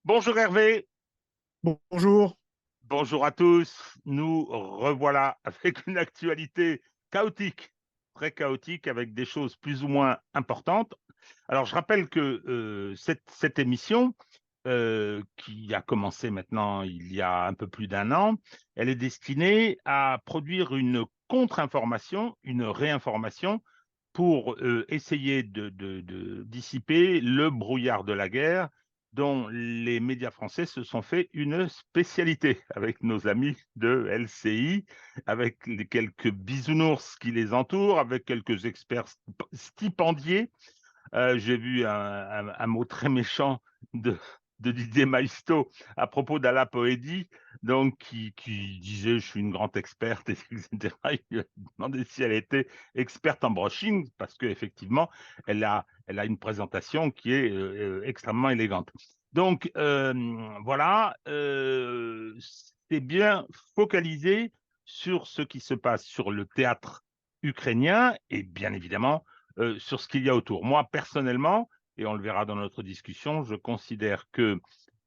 Bonjour Hervé, Bonjour. bonjour à tous. Nous revoilà avec une actualité chaotique, très chaotique, avec des choses plus ou moins importantes. Alors je rappelle que cette émission, qui a commencé maintenant il y a un peu plus d'un an, elle est destinée à produire une contre-information, une réinformation pour essayer de dissiper le brouillard de la guerre dont les médias français se sont fait une spécialité avec nos amis de LCI, avec les quelques bisounours qui les entourent, avec quelques experts stipendiés. J'ai vu un mot très méchant de, de Didier Maisto à propos d'Ala Poédi, donc qui disait je suis une grande experte, etc. Il lui a demandé si elle était experte en brushing, parce qu'effectivement, elle a une présentation qui est extrêmement élégante. Donc voilà, c'est bien focalisé sur ce qui se passe sur le théâtre ukrainien et bien évidemment sur ce qu'il y a autour. Moi, personnellement, et on le verra dans notre discussion, je considère que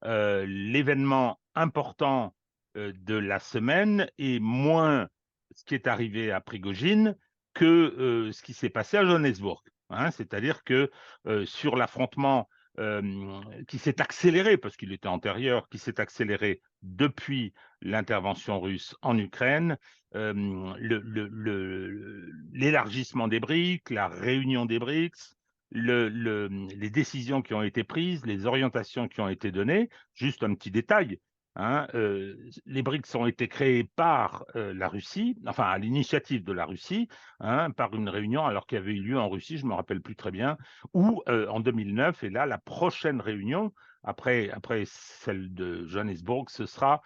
l'événement important de la semaine est moins ce qui est arrivé à Prigojine que ce qui s'est passé à Johannesburg. Hein. C'est-à-dire que sur l'affrontement qui s'est accéléré, parce qu'il était antérieur, qui s'est accéléré depuis l'intervention russe en Ukraine, l'élargissement des BRICS, la réunion des BRICS, les décisions qui ont été prises, les orientations qui ont été données. Juste un petit détail, hein, les BRICS ont été créés par la Russie, enfin à l'initiative de la Russie, hein, par une réunion alors qu'il y avait eu lieu en Russie, je ne me rappelle plus très bien, ou en 2009. Et là, la prochaine réunion, après celle de Johannesburg, ce sera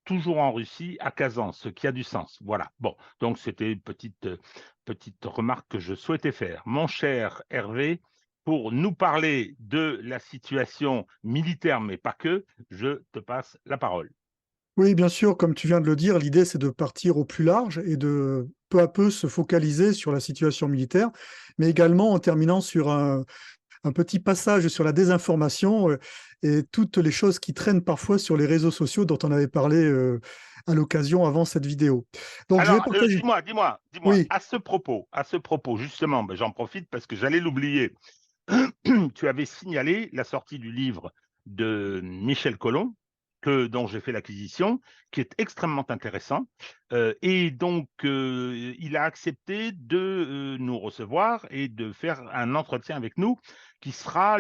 toujours en Russie, à Kazan, ce qui a du sens. Voilà. Bon, donc c'était une petite remarque que je souhaitais faire. Mon cher Hervé, pour nous parler de la situation militaire, mais pas que, je te passe la parole. Oui, bien sûr, comme tu viens de le dire, l'idée, c'est de partir au plus large et de peu à peu se focaliser sur la situation militaire, mais également en terminant sur un petit passage sur la désinformation et toutes les choses qui traînent parfois sur les réseaux sociaux dont on avait parlé à l'occasion avant cette vidéo. Donc, je vais Alors, partager. dis-moi, Oui, à ce propos, justement, ben, j'en profite parce que j'allais l'oublier. Tu avais signalé la sortie du livre de Michel Collomb, dont j'ai fait l'acquisition, qui est extrêmement intéressant. Et donc, il a accepté de nous recevoir et de faire un entretien avec nous qui sera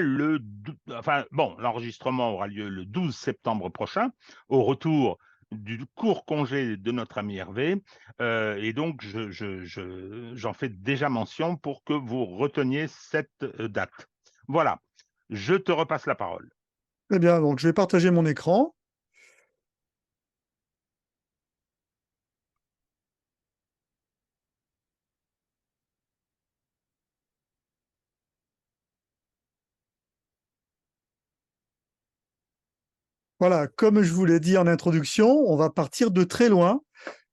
enfin, bon, l'enregistrement aura lieu le 12 septembre prochain, au retour du court congé de notre ami Hervé. Et donc, j'en fais déjà mention pour que vous reteniez cette date. Voilà, je te repasse la parole. très bien. Donc, je vais partager mon écran. Voilà, comme je vous l'ai dit en introduction, on va partir de très loin,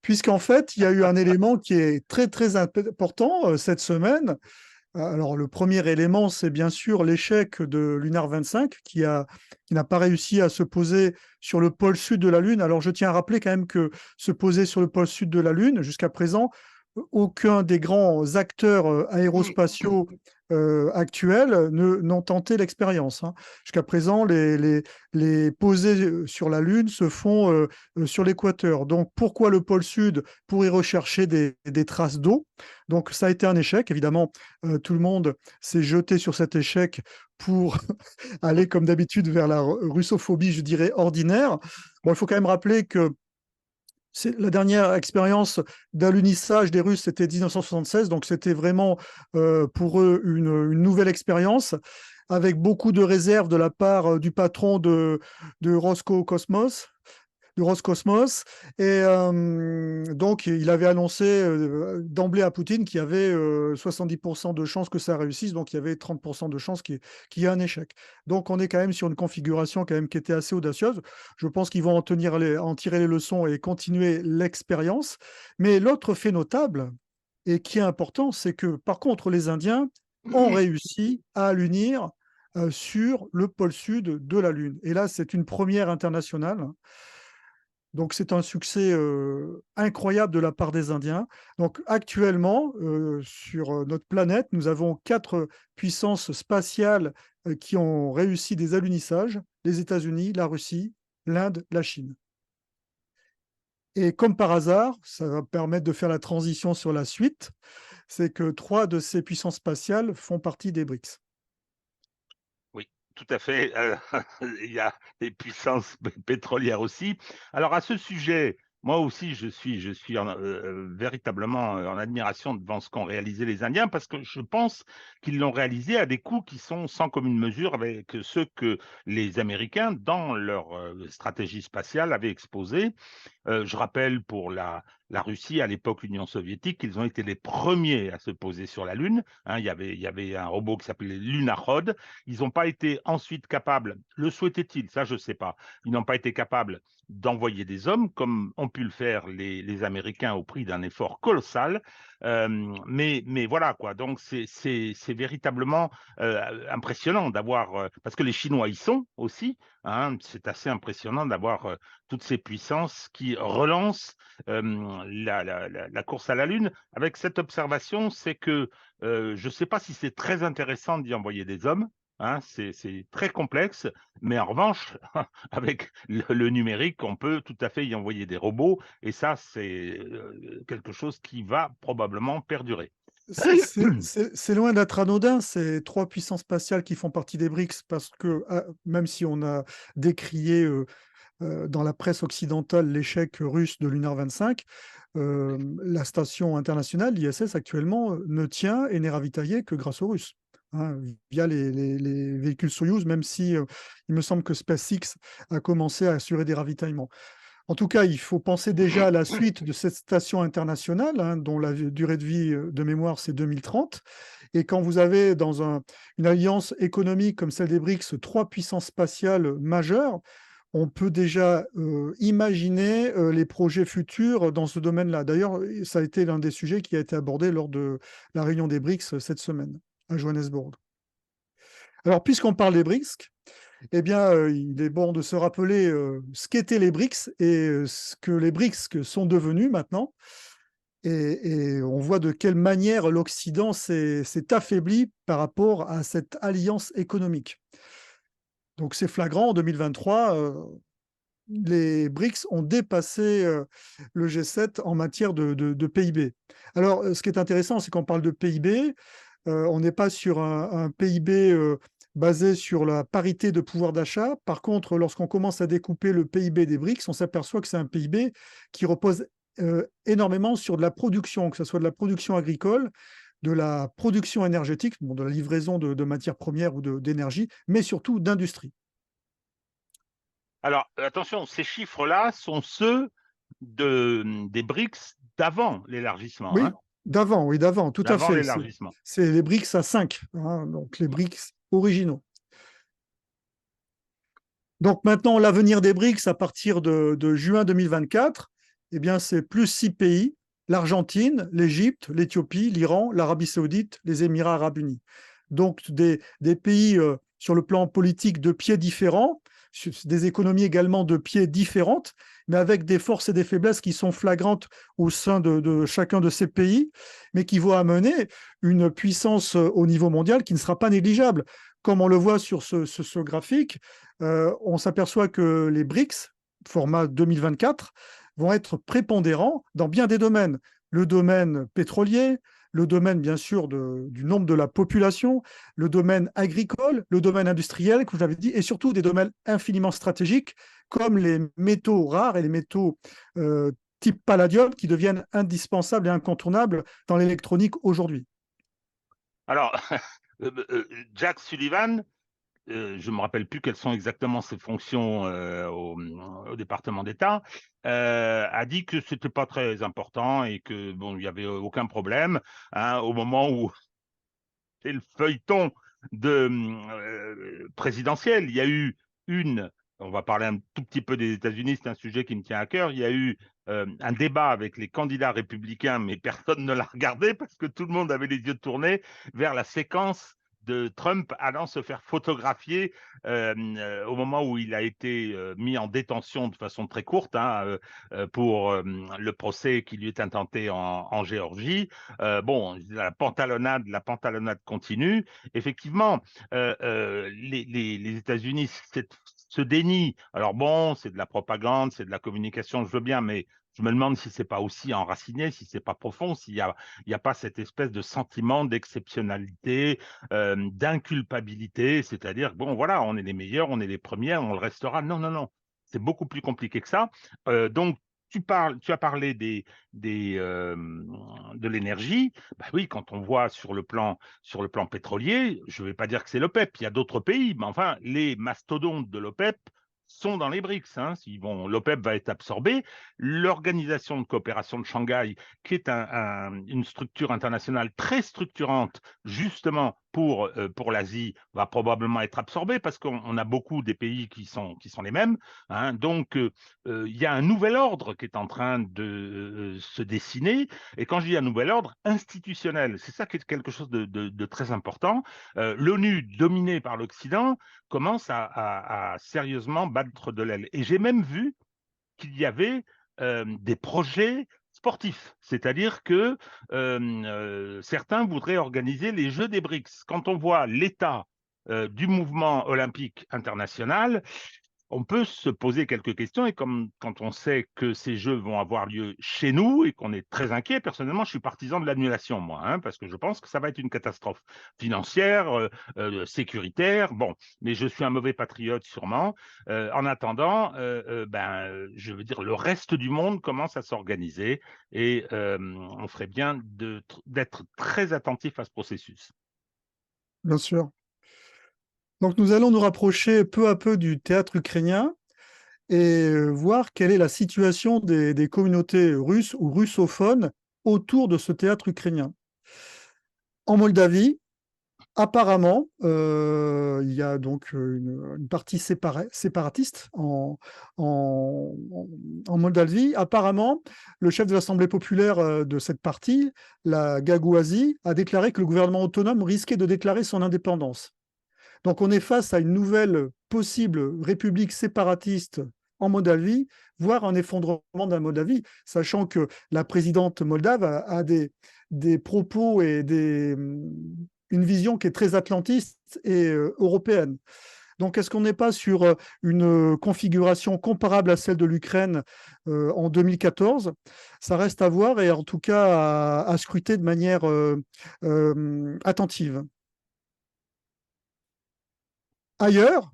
puisqu'en fait, il y a eu un élément qui est très, très important cette semaine. Alors, le premier élément, c'est bien sûr l'échec de Lunar 25, qui n'a pas réussi à se poser sur le pôle sud de la Lune. Alors, je tiens à rappeler quand même que se poser sur le pôle sud de la Lune, jusqu'à présent, aucun des grands acteurs aérospatiaux actuels n'ont tenté l'expérience. Hein. Jusqu'à présent, les posées sur la Lune se font sur l'équateur. Donc, pourquoi le pôle sud? Pour y rechercher des traces d'eau. Donc, ça a été un échec. Évidemment, tout le monde s'est jeté sur cet échec pour aller, comme d'habitude, vers la russophobie, je dirais, ordinaire. Bon, il faut quand même rappeler que la dernière expérience d'alunissage des Russes, c'était 1976, donc c'était vraiment pour eux une nouvelle expérience, avec beaucoup de réserves de la part du patron de Roscosmos, du Roscosmos. Et donc, il avait annoncé d'emblée à Poutine qu'il y avait 70% de chances que ça réussisse, donc il y avait 30% de chances qu'il y ait un échec. Donc, on est quand même sur une configuration quand même qui était assez audacieuse. Je pense qu'ils vont en tirer les leçons et continuer l'expérience. Mais l'autre fait notable, et qui est important, c'est que par contre, les Indiens ont réussi à l'unir sur le pôle sud de la Lune. Et là, c'est une première internationale. Donc, c'est un succès incroyable de la part des Indiens. Donc, actuellement, sur notre planète, nous avons 4 puissances spatiales qui ont réussi des alunissages, les États-Unis, la Russie, l'Inde, la Chine. Et comme par hasard, ça va permettre de faire la transition sur la suite, c'est que 3 de ces puissances spatiales font partie des BRICS. Oui, tout à fait. Il y a des puissances pétrolières aussi. Alors à ce sujet, moi aussi, je suis véritablement en admiration devant ce qu'ont réalisé les Indiens parce que je pense qu'ils l'ont réalisé à des coûts qui sont sans commune mesure avec ceux que les Américains, dans leur stratégie spatiale, avaient exposés. Je rappelle pour la Russie, à l'époque Union soviétique, ils ont été les premiers à se poser sur la Lune. Hein, il y avait un robot qui s'appelait Lunakhod. Ils n'ont pas été ensuite capables, le souhaitaient-ils, ça je ne sais pas, ils n'ont pas été capables d'envoyer des hommes comme ont pu le faire les Américains au prix d'un effort colossal. Mais voilà quoi, donc c'est véritablement impressionnant d'avoir, parce que les Chinois y sont aussi, hein, c'est assez impressionnant d'avoir toutes ces puissances qui relancent la course à la Lune. Avec cette observation, c'est que je ne sais pas si c'est très intéressant d'y envoyer des hommes. Hein, c'est très complexe, mais en revanche, avec le numérique, on peut tout à fait y envoyer des robots, et ça, c'est quelque chose qui va probablement perdurer. C'est loin d'être anodin, ces 3 puissances spatiales qui font partie des BRICS, parce que même si on a décrié dans la presse occidentale l'échec russe de Lunar 25, la station internationale, l'ISS actuellement, ne tient et n'est ravitaillée que grâce aux Russes, hein, via les véhicules Soyouz, même si il me semble que SpaceX a commencé à assurer des ravitaillements. En tout cas, il faut penser déjà à la suite de cette station internationale, hein, dont la durée de vie de mémoire, c'est 2030. Et quand vous avez dans une alliance économique comme celle des BRICS 3 puissances spatiales majeures, on peut déjà imaginer les projets futurs dans ce domaine-là. D'ailleurs, ça a été l'un des sujets qui a été abordé lors de la réunion des BRICS cette semaine à Johannesburg. Alors, puisqu'on parle des BRICS, eh bien, il est bon de se rappeler ce qu'étaient les BRICS et ce que les BRICS sont devenus maintenant. Et on voit de quelle manière l'Occident s'est affaibli par rapport à cette alliance économique. Donc c'est flagrant, en 2023, les BRICS ont dépassé le G7 en matière de PIB. Alors, ce qui est intéressant, c'est qu'on parle de PIB, on n'est pas sur un PIB basé sur la parité de pouvoir d'achat. Par contre, lorsqu'on commence à découper le PIB des BRICS, on s'aperçoit que c'est un PIB qui repose énormément sur de la production, que ce soit de la production agricole, de la production énergétique, bon, de la livraison de matières premières ou d'énergie, mais surtout d'industrie. Alors, attention, ces chiffres-là sont ceux des BRICS d'avant l'élargissement, hein, Oui, d'avant, tout à d'avant fait. l'élargissement. C'est les BRICS à 5, hein, donc les BRICS originaux. Donc maintenant, l'avenir des BRICS à partir de juin 2024, eh bien, c'est plus 6 pays, l'Argentine, l'Égypte, l'Éthiopie, l'Iran, l'Arabie saoudite, les Émirats arabes unis. Donc des pays sur le plan politique de pieds différents, des économies également de pieds différentes, mais avec des forces et des faiblesses qui sont flagrantes au sein de chacun de ces pays, mais qui vont amener une puissance au niveau mondial qui ne sera pas négligeable. Comme on le voit sur ce graphique, on s'aperçoit que les BRICS, format 2024, vont être prépondérants dans bien des domaines. Le domaine pétrolier, le domaine bien sûr du nombre de la population, le domaine agricole, le domaine industriel, comme je l'avais dit, et surtout des domaines infiniment stratégiques comme les métaux rares et les métaux type palladium qui deviennent indispensables et incontournables dans l'électronique aujourd'hui. Alors, Jack Sullivan, je ne me rappelle plus quelles sont exactement ses fonctions au département d'État, a dit que c'était pas très important et que bon, il n'y avait aucun problème, hein, au moment où c'est le feuilleton présidentiel. Il y a eu on va parler un tout petit peu des États-Unis, c'est un sujet qui me tient à cœur. Il y a eu un débat avec les candidats républicains, mais personne ne l'a regardé parce que tout le monde avait les yeux tournés vers la séquence de Trump allant se faire photographier au moment où il a été mis en détention de façon très courte pour le procès qui lui est intenté en Géorgie. Bon, la pantalonnade continue. Effectivement, les États-Unis, ce déni, alors bon, c'est de la propagande, c'est de la communication, je veux bien, mais je me demande si c'est pas aussi enraciné, si c'est pas profond, il y a pas cette espèce de sentiment d'exceptionnalité, d'inculpabilité, c'est-à-dire, bon, voilà, on est les meilleurs, on est les premiers, on le restera. Non, non, non, c'est beaucoup plus compliqué que ça. Donc, tu as parlé de l'énergie. Bah oui, quand on voit sur le plan pétrolier, je ne vais pas dire que c'est l'OPEP, il y a d'autres pays, mais enfin, les mastodontes de l'OPEP sont dans les BRICS. Hein. L'OPEP va être absorbé. L'Organisation de coopération de Shanghai, qui est une structure internationale très structurante, justement pour l'Asie, va probablement être absorbée parce qu'on a beaucoup des pays qui sont les mêmes. Hein. Donc, il y a un nouvel ordre qui est en train de se dessiner. Et quand je dis un nouvel ordre institutionnel, c'est ça qui est quelque chose de très important. L'ONU, dominée par l'Occident, commence à sérieusement battre de l'aile. Et j'ai même vu qu'il y avait des projets sportifs, c'est-à-dire que certains voudraient organiser les Jeux des BRICS. Quand on voit l'état du mouvement olympique international, on peut se poser quelques questions et comme quand on sait que ces jeux vont avoir lieu chez nous et qu'on est très inquiet, personnellement, je suis partisan de l'annulation, moi, parce que je pense que ça va être une catastrophe financière, sécuritaire, bon, mais je suis un mauvais patriote sûrement. En attendant, je veux dire, le reste du monde commence à s'organiser et on ferait bien d'être très attentif à ce processus. Bien sûr. Donc nous allons nous rapprocher peu à peu du théâtre ukrainien et voir quelle est la situation des communautés russes ou russophones autour de ce théâtre ukrainien. En Moldavie, apparemment, il y a donc une partie séparatiste en Moldavie. Apparemment, le chef de l'Assemblée populaire de cette partie, la Gagouazi, a déclaré que le gouvernement autonome risquait de déclarer son indépendance. Donc on est face à une nouvelle possible république séparatiste en Moldavie, voire un effondrement de la Moldavie, sachant que la présidente moldave a des propos et une vision qui est très atlantiste et européenne. Donc, est-ce qu'on n'est pas sur une configuration comparable à celle de l'Ukraine en 2014? Ça reste à voir et en tout cas à scruter de manière attentive. Ailleurs,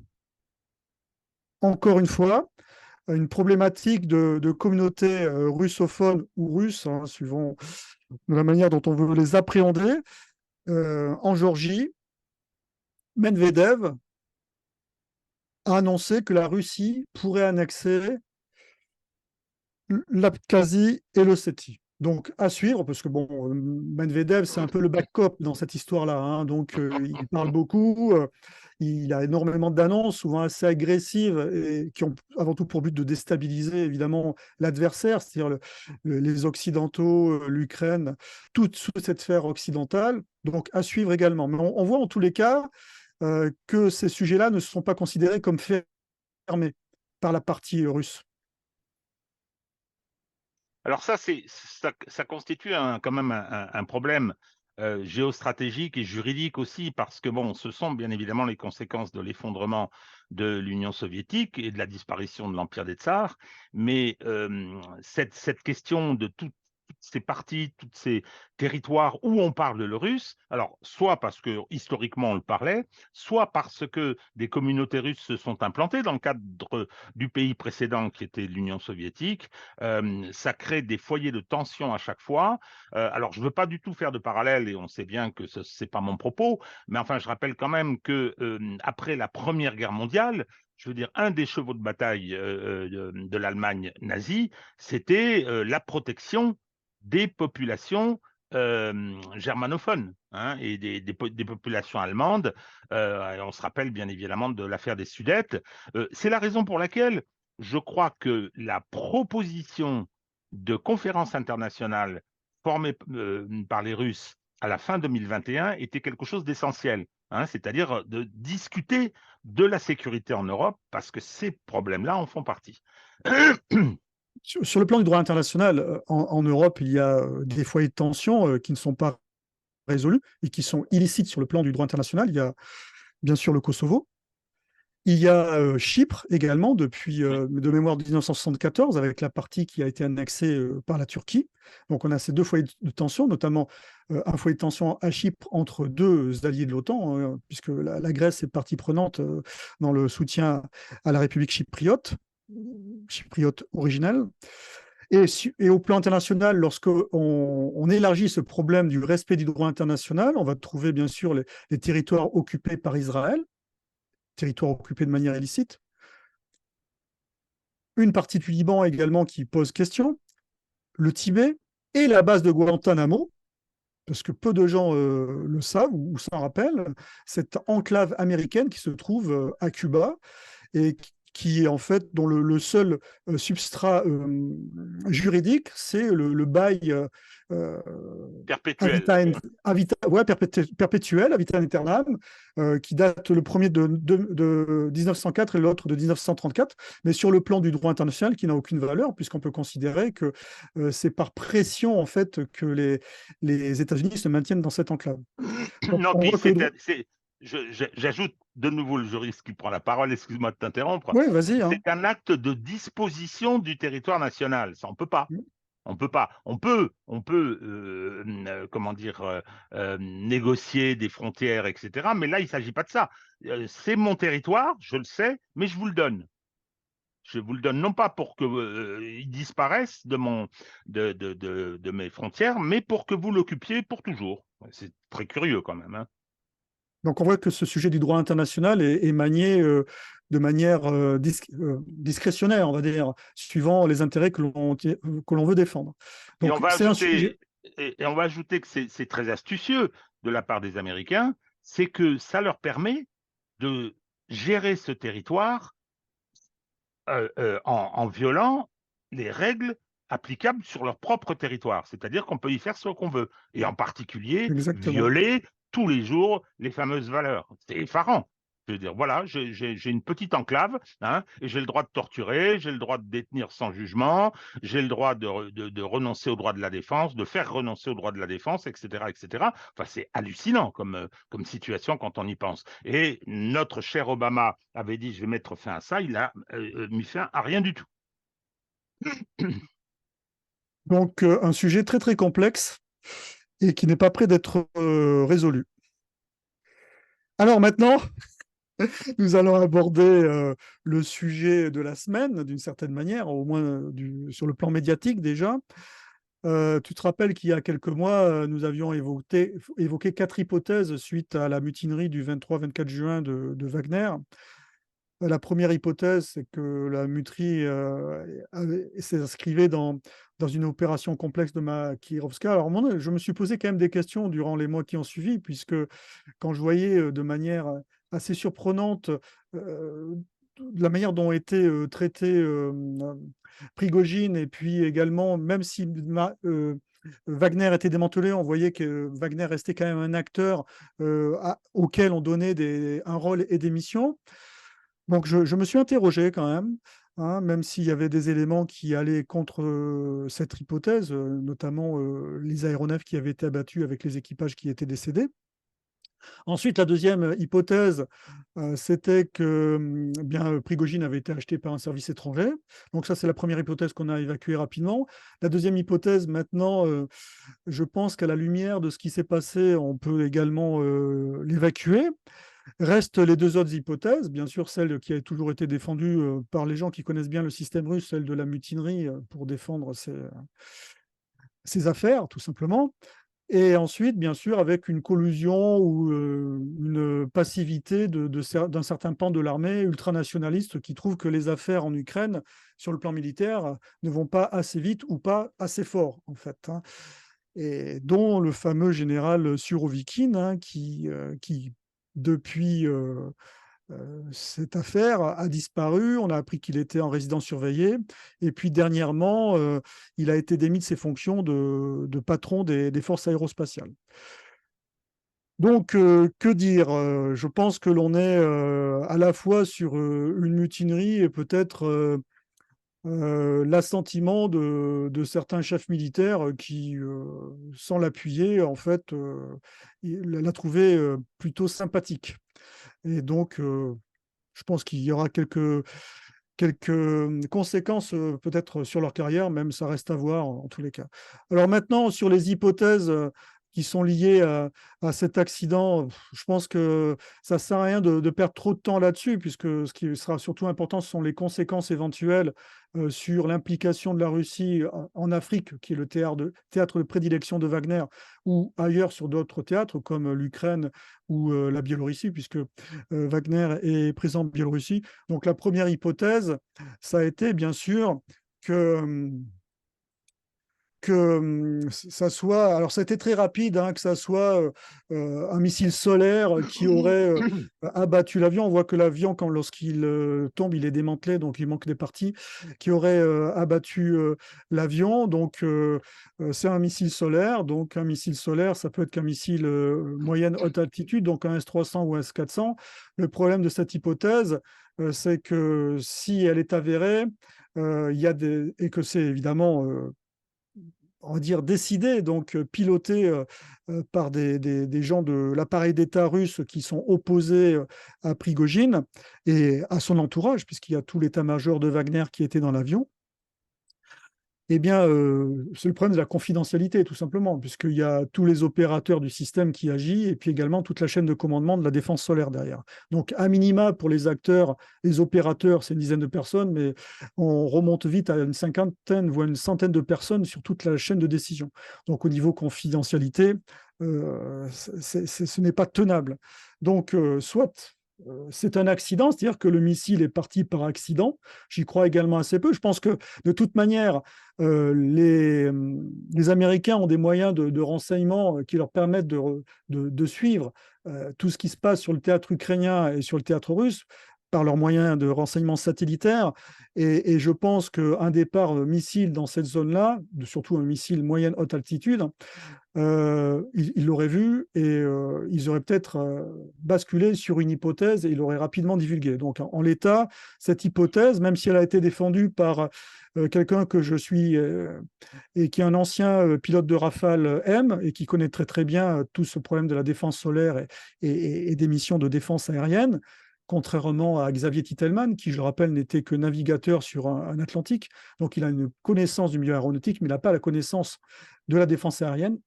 encore une fois, une problématique de communautés russophones ou russes, suivant la manière dont on veut les appréhender. En Géorgie, Medvedev a annoncé que la Russie pourrait annexer l'Abkhazie et l'Ossétie. Donc, à suivre, parce que bon, Medvedev, c'est un peu le back-up dans cette histoire-là. Donc, il parle beaucoup, il a énormément d'annonces, souvent assez agressives, et qui ont avant tout pour but de déstabiliser, évidemment, l'adversaire, c'est-à-dire les Occidentaux, l'Ukraine, toute cette sphère occidentale. Donc, à suivre également. Mais on voit en tous les cas que ces sujets-là ne sont pas considérés comme fermés par la partie russe. Alors ça constitue quand même un problème géostratégique et juridique aussi, parce que bon, ce sont bien évidemment les conséquences de l'effondrement de l'Union soviétique et de la disparition de l'Empire des Tsars, mais cette question de toutes ces parties, tous ces territoires où on parle le russe, alors soit parce que historiquement on le parlait, soit parce que des communautés russes se sont implantées dans le cadre du pays précédent qui était l'Union soviétique, ça crée des foyers de tension à chaque fois. Alors, je ne veux pas du tout faire de parallèle, et on sait bien que ce n'est pas mon propos, mais enfin, je rappelle quand même que après la Première Guerre mondiale, je veux dire, un des chevaux de bataille de l'Allemagne nazie, c'était la protection des populations germanophones et des populations allemandes. On se rappelle bien évidemment de l'affaire des Sudètes. C'est la raison pour laquelle je crois que la proposition de conférence internationale formée par les Russes à la fin 2021 était quelque chose d'essentiel. hein, c'est-à-dire de discuter de la sécurité en Europe, parce que ces problèmes-là en font partie. Sur le plan du droit international, en Europe, il y a des foyers de tension qui ne sont pas résolus et qui sont illicites sur le plan du droit international. Il y a bien sûr le Kosovo. Il y a Chypre également, depuis de mémoire de 1974, avec la partie qui a été annexée par la Turquie. Donc on a ces deux foyers de tension, notamment un foyer de tension à Chypre entre deux alliés de l'OTAN, puisque la Grèce est partie prenante dans le soutien à la République chypriote originelle. Et au plan international, lorsqu'on élargit ce problème du respect du droit international, on va trouver bien sûr les territoires occupés par Israël, territoires occupés de manière illicite. Une partie du Liban également qui pose question, le Tibet et la base de Guantanamo, parce que peu de gens le savent ou s'en rappellent, cette enclave américaine qui se trouve à Cuba et qui est en fait, dont le seul substrat juridique, c'est le bail Perpétuel. perpétuel, Habitat Aeternam, qui date le premier de 1904 et l'autre de 1934, mais sur le plan du droit international qui n'a aucune valeur, puisqu'on peut considérer que c'est par pression en fait que les États-Unis se maintiennent dans cette enclave. Donc, Non, on puis voit que le droit... j'ajoute de nouveau le juriste qui prend la parole, excuse-moi de t'interrompre. Oui, vas-y. Hein. C'est un acte de disposition du territoire national. Ça, on peut pas. On peut pas. On peut, comment dire, négocier des frontières, etc. Mais là, il ne s'agit pas de ça. C'est mon territoire, je le sais, mais je vous le donne. Je vous le donne non pas pour qu'il disparaisse de mes frontières, mais pour que vous l'occupiez pour toujours. C'est très curieux quand même, hein. Donc on voit que ce sujet du droit international est manié de manière discrétionnaire, on va dire, suivant les intérêts que l'on veut défendre. Et on Donc va c'est un sujet... ajouter, et on va ajouter que c'est très astucieux de la part des Américains, c'est que ça leur permet de gérer ce territoire en violant les règles applicables sur leur propre territoire. C'est-à-dire qu'on peut y faire ce qu'on veut. Et en particulier, Exactement. violer tous les jours les fameuses valeurs. C'est effarant. Je veux dire, voilà, j'ai une petite enclave, hein, et j'ai le droit de torturer, j'ai le droit de détenir sans jugement, j'ai le droit de renoncer au droit de la défense, de faire renoncer au droit de la défense, etc., etc. Enfin, c'est hallucinant comme situation quand on y pense. Et notre cher Obama avait dit, je vais mettre fin à ça, il a mis fin à rien du tout. Donc un sujet très très complexe et qui n'est pas prêt d'être résolu. Alors maintenant, nous allons aborder le sujet de la semaine, d'une certaine manière, au moins sur le plan médiatique déjà. Tu te rappelles qu'il y a quelques mois, nous avions évoqué 4 hypothèses suite à la mutinerie du 23-24 juin de Wagner. La première hypothèse, c'est que la mutinerie s'inscrivait dans une opération complexe de Makirovska. Alors, moi, je me suis posé quand même des questions durant les mois qui ont suivi, puisque quand je voyais de manière assez surprenante la manière dont était traité Prigojine, et puis également, même si Wagner était démantelé, on voyait que Wagner restait quand même un acteur auquel on donnait un rôle et des missions. Donc je me suis interrogé quand même, hein, même s'il y avait des éléments qui allaient contre cette hypothèse, notamment les aéronefs qui avaient été abattus avec les équipages qui étaient décédés. Ensuite, la deuxième hypothèse, c'était que bien, Prigojine avait été acheté par un service étranger. Donc ça, c'est la première hypothèse qu'on a évacuée rapidement. La deuxième hypothèse, maintenant, je pense qu'à la lumière de ce qui s'est passé, on peut également l'évacuer. Restent les deux autres hypothèses, bien sûr celle qui a toujours été défendue par les gens qui connaissent bien le système russe, celle de la mutinerie pour défendre ses affaires, tout simplement. Et ensuite, bien sûr, avec une collusion ou une passivité d'un certain pan de l'armée ultranationaliste qui trouve que les affaires en Ukraine, sur le plan militaire, ne vont pas assez vite ou pas assez fort, en fait. Hein. Et dont le fameux général Surovikin, hein, qui depuis cette affaire a disparu. On a appris qu'il était en résidence surveillée. Et puis dernièrement, il a été démis de ses fonctions de patron des forces aérospatiales. Donc, que dire? Je pense que l'on est à la fois sur une mutinerie et peut-être l'assentiment de certains chefs militaires qui, sans l'appuyer, en fait, l'a trouvé plutôt sympathique. Et donc, je pense qu'il y aura quelques conséquences peut-être sur leur carrière, même ça reste à voir en tous les cas. Alors maintenant, sur les hypothèses qui sont liées à cet accident, je pense que ça ne sert à rien de perdre trop de temps là-dessus, puisque ce qui sera surtout important, ce sont les conséquences éventuelles sur l'implication de la Russie en Afrique, qui est le théâtre de prédilection de Wagner, ou ailleurs sur d'autres théâtres comme l'Ukraine ou la Biélorussie, puisque Wagner est présent en Biélorussie. Donc la première hypothèse, ça a été bien sûr que, ça soit, alors ça a été très rapide, hein, que ça soit un missile solaire qui aurait abattu l'avion. On voit que l'avion, lorsqu'il tombe, il est démantelé, donc il manque des parties, qui aurait abattu l'avion. Donc c'est un missile solaire. Donc un missile solaire, ça peut être qu'un missile moyenne haute altitude, donc un S-300 ou un S-400. Le problème de cette hypothèse, c'est que si elle est avérée, il y a et que c'est évidemment on va dire, décidé, donc piloté par des gens de l'appareil d'État russe qui sont opposés à Prigogine et à son entourage, puisqu'il y a tout l'état-major de Wagner qui était dans l'avion. Eh bien, c'est le problème de la confidentialité, tout simplement, puisqu'il y a tous les opérateurs du système qui agissent, et puis également toute la chaîne de commandement de la défense solaire derrière. Donc, à minima, pour les acteurs, les opérateurs, c'est une dizaine de personnes, mais on remonte vite à une cinquantaine, voire une centaine de personnes sur toute la chaîne de décision. Donc, au niveau confidentialité, ce n'est pas tenable. Donc, soit c'est un accident, c'est-à-dire que le missile est parti par accident. J'y crois également assez peu. Je pense que de toute manière, les Américains ont des moyens de renseignement qui leur permettent de suivre tout ce qui se passe sur le théâtre ukrainien et sur le théâtre russe par leurs moyens de renseignement satellitaire. Et je pense qu'un départ missile dans cette zone-là, surtout un missile moyenne haute altitude, ils l'auraient vu et ils auraient peut-être basculé sur une hypothèse et ils l'auraient rapidement divulguée. Donc, en l'état, cette hypothèse, même si elle a été défendue par quelqu'un que je suis et qui est un ancien pilote de Rafale M et qui connaît très très bien tout ce problème de la défense solaire et des missions de défense aérienne, contrairement à Xavier Titelman, qui, je le rappelle, n'était que navigateur sur un Atlantique. Donc, il a une connaissance du milieu aéronautique, mais il n'a pas la connaissance de la défense aérienne.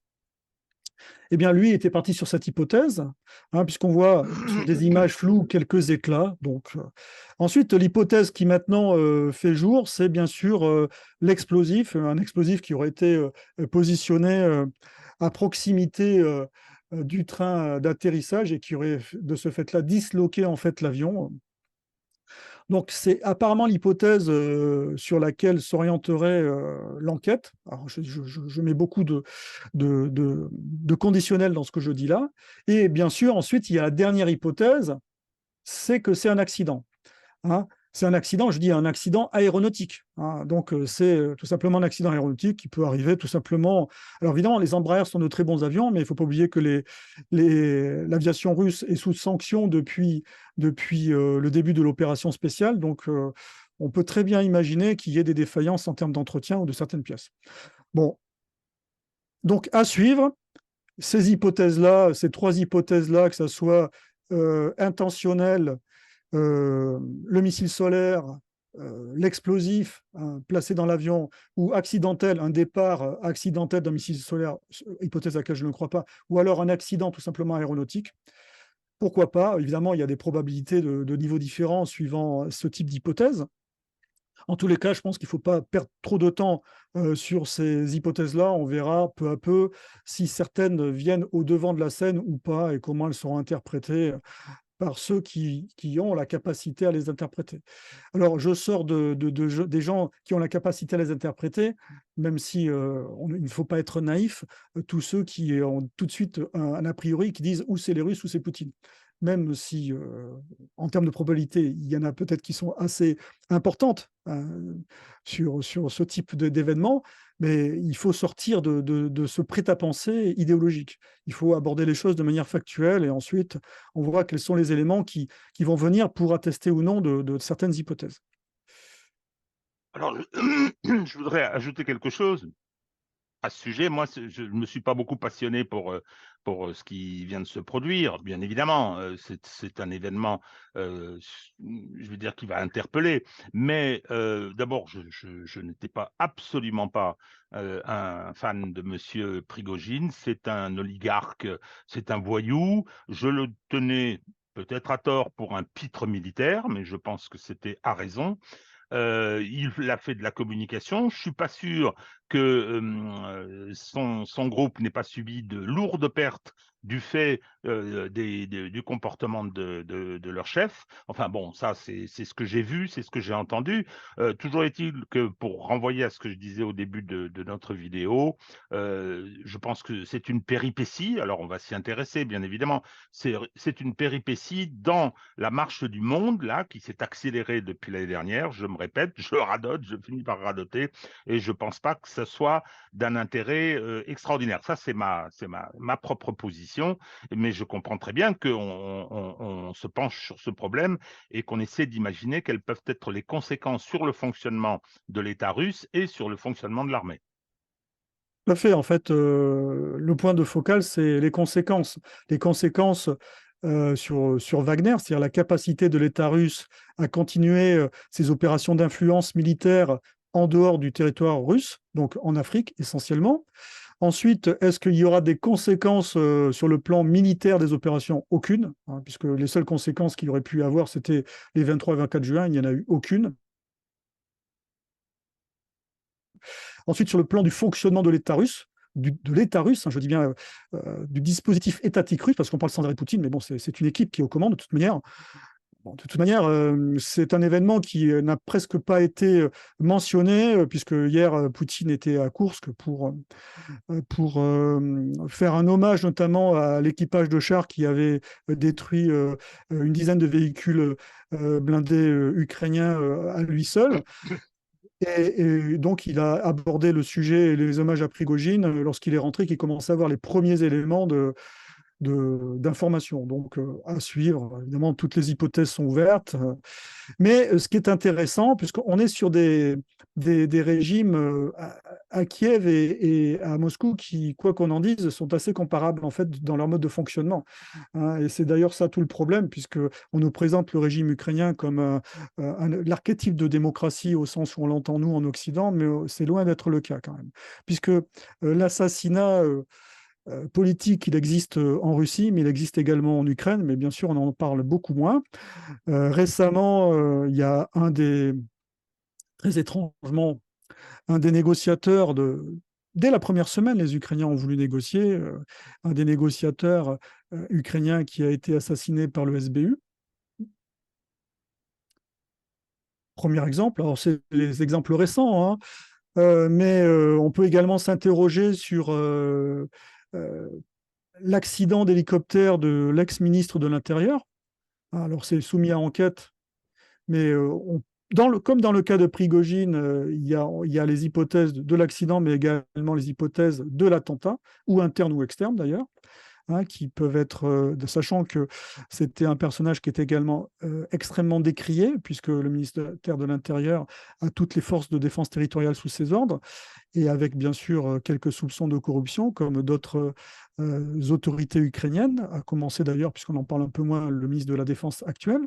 Eh bien, lui était parti sur cette hypothèse, hein, puisqu'on voit sur des images floues quelques éclats. Donc, ensuite, l'hypothèse qui maintenant fait jour, c'est bien sûr l'explosif, un explosif qui aurait été positionné à proximité du train d'atterrissage et qui aurait de ce fait-là disloqué en fait l'avion. Donc, c'est apparemment l'hypothèse sur laquelle s'orienterait l'enquête. Alors, je mets beaucoup de conditionnels dans ce que je dis là. Et bien sûr, ensuite, il y a la dernière hypothèse, c'est que c'est un accident. Hein. C'est un accident, je dis un accident aéronautique. Hein. Donc, c'est tout simplement un accident aéronautique qui peut arriver tout simplement. Alors, évidemment, les Embraer sont de très bons avions, mais il ne faut pas oublier que l'aviation russe est sous sanction depuis le début de l'opération spéciale. Donc, on peut très bien imaginer qu'il y ait des défaillances en termes d'entretien ou de certaines pièces. Bon, donc à suivre, ces hypothèses-là, ces trois hypothèses-là, que ce soit intentionnel, le missile solaire, l'explosif hein, placé dans l'avion, ou accidentel, un départ accidentel d'un missile solaire, hypothèse à laquelle je ne crois pas, ou alors un accident tout simplement aéronautique. Pourquoi pas? Évidemment, il y a des probabilités de niveaux différents suivant ce type d'hypothèse. En tous les cas, je pense qu'il ne faut pas perdre trop de temps sur ces hypothèses-là. On verra peu à peu si certaines viennent au devant de la scène ou pas et comment elles seront interprétées par ceux qui ont la capacité à les interpréter. Alors, je sors des gens qui ont la capacité à les interpréter, même si il ne faut pas être naïf, tous ceux qui ont tout de suite un a priori qui disent ou c'est les Russes ou c'est Poutine. même si en termes de probabilité, il y en a peut-être qui sont assez importantes sur ce type d'événement, mais il faut sortir de ce prêt-à-penser idéologique. Il faut aborder les choses de manière factuelle et ensuite on voit quels sont les éléments qui vont venir pour attester ou non de certaines hypothèses. Alors, je voudrais ajouter quelque chose à ce sujet. Moi, je ne me suis pas beaucoup passionné pour ce qui vient de se produire. Bien évidemment, c'est un événement, je veux dire, qui va interpeller. Mais d'abord, je n'étais pas absolument pas un fan de Monsieur Prigojine. C'est un oligarque, c'est un voyou. Je le tenais peut-être à tort pour un pitre militaire, mais je pense que c'était à raison. Il a fait de la communication. Je suis pas sûr que son groupe n'ait pas subi de lourdes pertes du fait du comportement de leur chef. Enfin bon, ça c'est ce que j'ai vu, c'est ce que j'ai entendu. Toujours est-il que pour renvoyer à ce que je disais au début de notre vidéo, je pense que c'est une péripétie. Alors on va s'y intéresser, bien évidemment. C'est une péripétie dans la marche du monde, là, qui s'est accélérée depuis l'année dernière. Je me répète, je radote, je finis par radoter, et je ne pense pas que ce soit d'un intérêt extraordinaire. Ça, c'est ma propre position, mais je comprends très bien qu'on se penche sur ce problème et qu'on essaie d'imaginer quelles peuvent être les conséquences sur le fonctionnement de l'État russe et sur le fonctionnement de l'armée. Tout à fait. En fait, le point de focal, c'est les conséquences. Les conséquences sur Wagner, c'est-à-dire la capacité de l'État russe à continuer ses opérations d'influence militaire en dehors du territoire russe, donc en Afrique essentiellement. Ensuite, est-ce qu'il y aura des conséquences sur le plan militaire des opérations? Aucune, hein, puisque les seules conséquences qu'il aurait pu y avoir, c'était les 23 et 24 juin, il n'y en a eu aucune. Ensuite, sur le plan du fonctionnement de l'État russe, de l'État russe, hein, je dis bien du dispositif étatique russe, parce qu'on parle sans arrêt de Poutine, mais bon, c'est une équipe qui est aux commandes de toute manière. Bon, de toute manière, c'est un événement qui n'a presque pas été mentionné, puisque hier, Poutine était à Koursk pour faire un hommage notamment à l'équipage de chars qui avait détruit une dizaine de véhicules blindés ukrainiens à lui seul. Et donc, il a abordé le sujet et les hommages à Prigojine lorsqu'il est rentré, qu'il commençait à avoir les premiers éléments d'information. Donc, à suivre. Évidemment, toutes les hypothèses sont ouvertes. Mais ce qui est intéressant, puisqu'on est sur des régimes à Kiev et à Moscou qui, quoi qu'on en dise, sont assez comparables en fait dans leur mode de fonctionnement, hein. Et c'est d'ailleurs ça tout le problème, puisqu'on nous présente le régime ukrainien comme l'archétype de démocratie au sens où on l'entend nous en Occident, mais c'est loin d'être le cas quand même. Puisque l'assassinat politique, il existe en Russie, mais il existe également en Ukraine, mais bien sûr, on en parle beaucoup moins. Récemment, il y a très étrangement, un des négociateurs dès la première semaine, les Ukrainiens ont voulu négocier, un des négociateurs ukrainiens qui a été assassiné par le SBU. Premier exemple, alors c'est les exemples récents, hein, mais on peut également s'interroger sur l'accident d'hélicoptère de l'ex-ministre de l'Intérieur. Alors c'est soumis à enquête, mais comme dans le cas de Prigojine, il y a les hypothèses de l'accident, mais également les hypothèses de l'attentat, ou interne ou externe d'ailleurs, hein, qui peuvent être, sachant que c'était un personnage qui est également extrêmement décrié, puisque le ministère de l'Intérieur a toutes les forces de défense territoriale sous ses ordres, et avec bien sûr quelques soupçons de corruption, comme d'autres autorités ukrainiennes, à commencer d'ailleurs, puisqu'on en parle un peu moins, le ministre de la Défense actuel.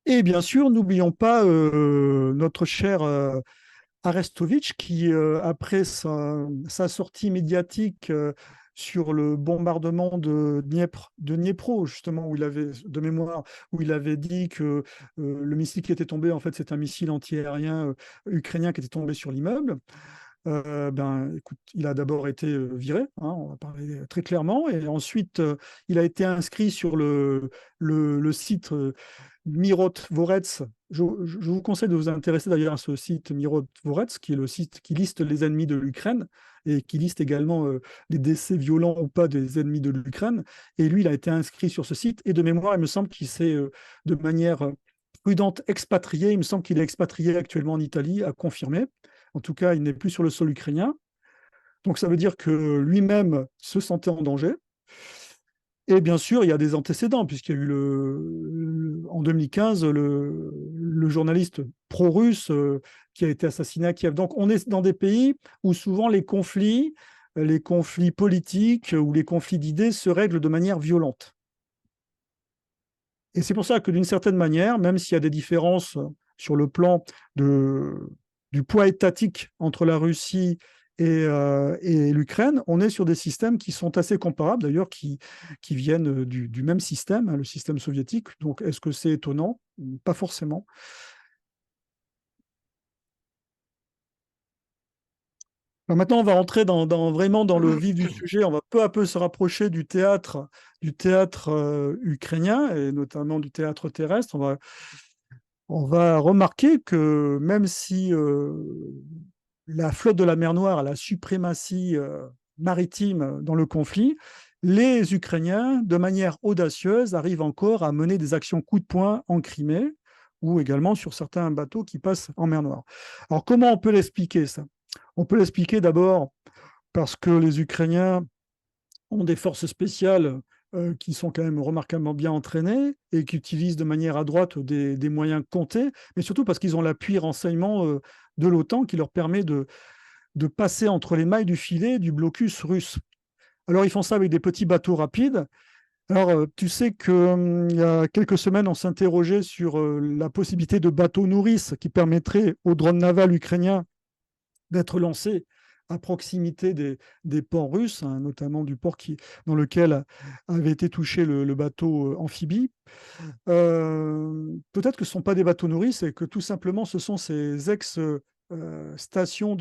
Et bien sûr, n'oublions pas notre cher Arestovitch qui, après sa sortie médiatique sur le bombardement de Dniepro, justement, où il avait, de mémoire, où il avait dit que le missile qui était tombé, en fait, c'est un missile antiaérien ukrainien qui était tombé sur l'immeuble. écoute, il a d'abord été viré, hein, on va parler très clairement, et ensuite il a été inscrit sur le site Mirotvorets. Je vous conseille de vous intéresser d'ailleurs à ce site Mirotvorets, qui est le site qui liste les ennemis de l'Ukraine et qui liste également les décès violents ou pas des ennemis de l'Ukraine. Et lui, il a été inscrit sur ce site, et de mémoire, il me semble qu'il s'est de manière prudente expatrié. Il me semble qu'il est expatrié actuellement en Italie, à confirmer. En tout cas, il n'est plus sur le sol ukrainien. Donc ça veut dire que lui-même se sentait en danger. Et bien sûr, il y a des antécédents, puisqu'il y a eu en 2015 le journaliste pro-russe qui a été assassiné à Kiev. Donc on est dans des pays où souvent les conflits politiques ou les conflits d'idées se règlent de manière violente. Et c'est pour ça que d'une certaine manière, même s'il y a des différences sur le plan du poids étatique entre la Russie et l'Ukraine, on est sur des systèmes qui sont assez comparables, d'ailleurs, qui viennent du même système, hein, le système soviétique. Donc, est-ce que c'est étonnant? Pas forcément. Alors maintenant, on va rentrer vraiment dans le vif du sujet. On va peu à peu se rapprocher du théâtre ukrainien, et notamment du théâtre terrestre. On va remarquer que même si la flotte de la mer Noire a la suprématie maritime dans le conflit, les Ukrainiens, de manière audacieuse, arrivent encore à mener des actions coup de poing en Crimée ou également sur certains bateaux qui passent en mer Noire. Alors comment on peut l'expliquer ça? On peut l'expliquer d'abord parce que les Ukrainiens ont des forces spéciales qui sont quand même remarquablement bien entraînées et qui utilisent de manière adroite des moyens comptés, mais surtout parce qu'ils ont l'appui renseignement de l'OTAN qui leur permet de passer entre les mailles du filet du blocus russe. Alors ils font ça avec des petits bateaux rapides. Alors tu sais qu'il y a quelques semaines, on s'interrogeait sur la possibilité de bateaux nourrices qui permettraient aux drones navals ukrainiens d'être lancés à proximité des ports russes, hein, notamment du port dans lequel avait été touché le bateau amphibie. Peut-être que ce ne sont pas des bateaux nourrices et que tout simplement ce sont ces stations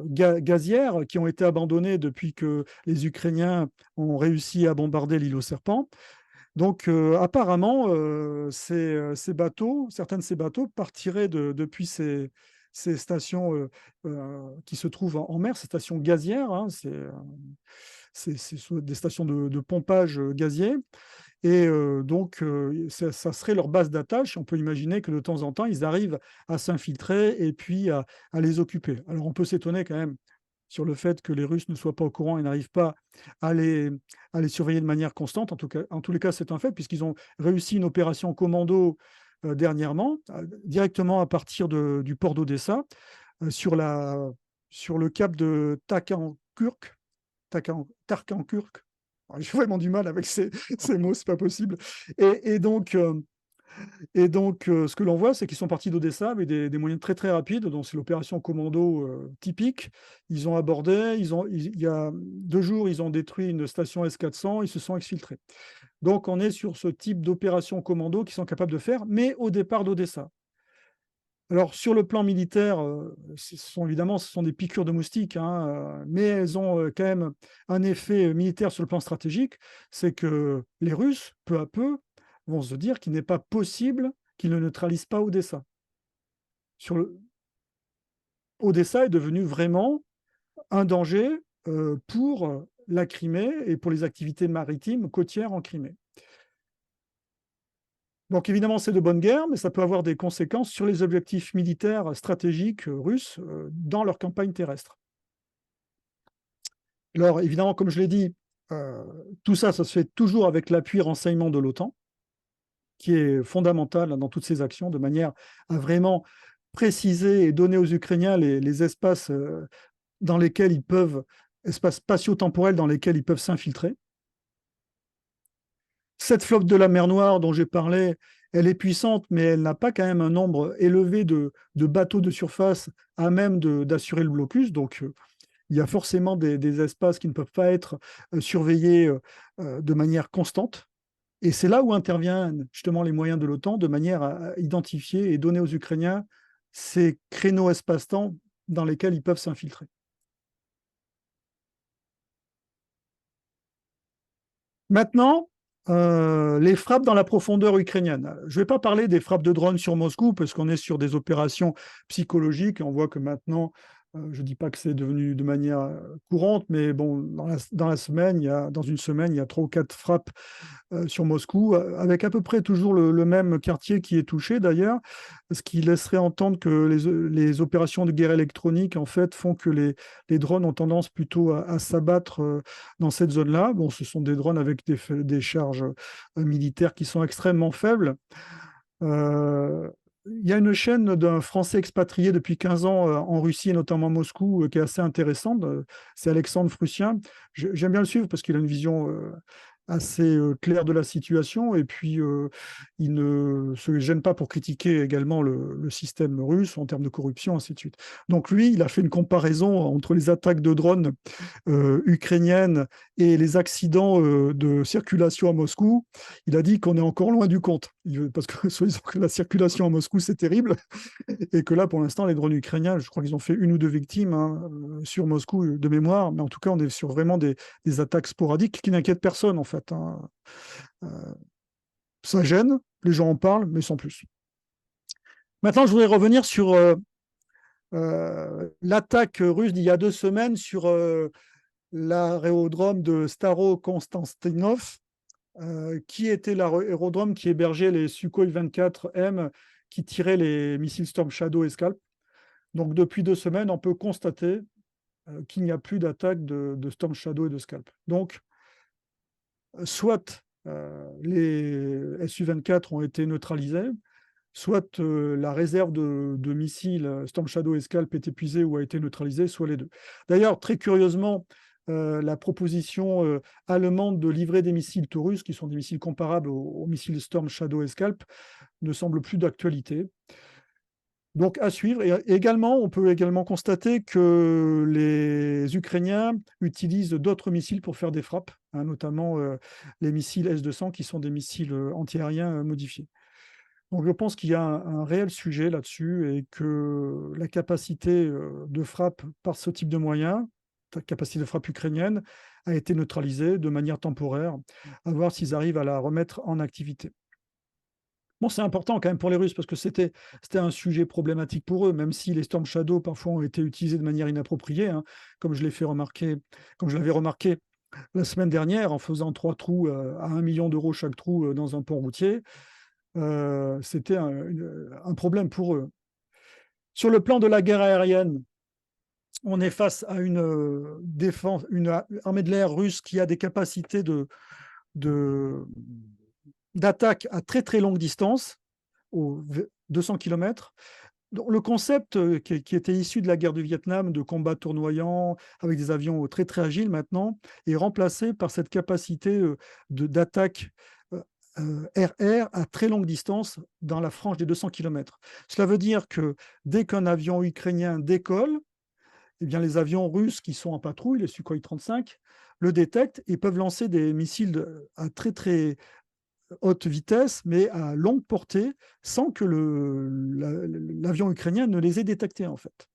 gazières qui ont été abandonnées depuis que les Ukrainiens ont réussi à bombarder l'île aux serpents. Donc, apparemment, certains de ces bateaux partiraient depuis ces stations qui se trouvent en mer, ces stations gazières, hein, c'est des stations de pompage gazier. Et donc, ça serait leur base d'attache. On peut imaginer que de temps en temps, ils arrivent à s'infiltrer et puis à les occuper. Alors, on peut s'étonner quand même sur le fait que les Russes ne soient pas au courant et n'arrivent pas à les, à les surveiller de manière constante. En tous les cas, c'est un fait, puisqu'ils ont réussi une opération commando dernièrement, directement à partir du port d'Odessa, sur le cap de Tarkankurk. J'ai vraiment du mal avec ces mots, c'est pas possible. Et donc, ce que l'on voit, c'est qu'ils sont partis d'Odessa avec des moyens très très rapides. Donc, c'est l'opération commando typique. Ils ont abordé. Il y a 2 jours, ils ont détruit une station S-400. Ils se sont exfiltrés. Donc, on est sur ce type d'opération commando qu'ils sont capables de faire, mais au départ d'Odessa. Alors, sur le plan militaire, évidemment, ce sont des piqûres de moustiques, hein, mais elles ont quand même un effet militaire sur le plan stratégique. C'est que les Russes, peu à peu, vont se dire qu'il n'est pas possible qu'ils ne neutralisent pas Odessa. Odessa est devenu vraiment un danger pour la Crimée et pour les activités maritimes côtières en Crimée. Donc évidemment, c'est de bonne guerre, mais ça peut avoir des conséquences sur les objectifs militaires stratégiques russes dans leur campagne terrestre. Alors évidemment, comme je l'ai dit, tout ça, ça se fait toujours avec l'appui renseignement de l'OTAN, qui est fondamental dans toutes ces actions, de manière à vraiment préciser et donner aux Ukrainiens les espaces dans lesquels ils peuvent, espaces spatio-temporels dans lesquels ils peuvent s'infiltrer. Cette flotte de la mer Noire dont j'ai parlé, elle est puissante, mais elle n'a pas quand même un nombre élevé de bateaux de surface à même d'assurer le blocus. Donc, il y a forcément des espaces qui ne peuvent pas être surveillés de manière constante. Et c'est là où interviennent justement les moyens de l'OTAN, de manière à identifier et donner aux Ukrainiens ces créneaux espace-temps dans lesquels ils peuvent s'infiltrer. Maintenant, les frappes dans la profondeur ukrainienne. Je ne vais pas parler des frappes de drones sur Moscou, parce qu'on est sur des opérations psychologiques. On voit que maintenant, je ne dis pas que c'est devenu de manière courante, mais bon, dans une semaine, il y a 3 ou 4 frappes sur Moscou, avec à peu près toujours le même quartier qui est touché d'ailleurs, ce qui laisserait entendre que les opérations de guerre électronique en fait font que les drones ont tendance plutôt à s'abattre dans cette zone-là. Bon, ce sont des drones avec des charges militaires qui sont extrêmement faibles. Il y a une chaîne d'un Français expatrié depuis 15 ans en Russie, et notamment à Moscou, qui est assez intéressante. C'est Alexandre Frussien. J'aime bien le suivre parce qu'il a une vision assez claire de la situation, et puis il ne se gêne pas pour critiquer également le système russe en termes de corruption, ainsi de suite. Donc lui, il a fait une comparaison entre les attaques de drones ukrainiennes et les accidents de circulation à Moscou. Il a dit qu'on est encore loin du compte, parce que soi-disant que la circulation à Moscou, c'est terrible, et que là, pour l'instant, les drones ukrainiens, je crois qu'ils ont fait 1 ou 2 victimes sur Moscou de mémoire, mais en tout cas, on est sur vraiment des attaques sporadiques qui n'inquiètent personne, en fait. Ça gêne, les gens en parlent, mais sans plus. Maintenant, je voudrais revenir sur l'attaque russe d'il y a 2 semaines sur l'aérodrome de Staro-Konstantinov, qui était l'aérodrome qui hébergeait les Sukhoi 24M qui tiraient les missiles Storm Shadow et Scalp. Donc depuis 2 semaines, on peut constater qu'il n'y a plus d'attaque de Storm Shadow et de Scalp. Donc, soit les Su-24 ont été neutralisés, soit la réserve de missiles Storm Shadow et Scalp est épuisée ou a été neutralisée, soit les deux. D'ailleurs, très curieusement, la proposition allemande de livrer des missiles Taurus, qui sont des missiles comparables aux missiles Storm Shadow et Scalp, ne semble plus d'actualité. Donc à suivre. Et également, on peut également constater que les Ukrainiens utilisent d'autres missiles pour faire des frappes, hein, notamment les missiles S-200, qui sont des missiles antiaériens modifiés. Donc je pense qu'il y a un réel sujet là-dessus, et que la capacité de frappe par ce type de moyens, la capacité de frappe ukrainienne, a été neutralisée de manière temporaire, à voir s'ils arrivent à la remettre en activité. Bon, c'est important quand même pour les Russes, parce que c'était un sujet problématique pour eux, même si les Storm Shadow parfois ont été utilisés de manière inappropriée, hein, comme je l'avais remarqué la semaine dernière en faisant 3 trous à 1 million d'euros chaque trou dans un pont routier. C'était un problème pour eux. Sur le plan de la guerre aérienne, on est face à une défense, une armée de l'air russe qui a des capacités d'attaque à très très longue distance, aux 200 km. Le concept qui était issu de la guerre du Vietnam, de combat tournoyant avec des avions très très agiles maintenant, est remplacé par cette capacité d'attaque air-air à très longue distance dans la frange des 200 km. Cela veut dire que dès qu'un avion ukrainien décolle, eh bien, les avions russes qui sont en patrouille, les Sukhoi 35, le détectent et peuvent lancer des missiles à très très haute vitesse, mais à longue portée, sans que l'avion ukrainien ne les ait détectés, en fait.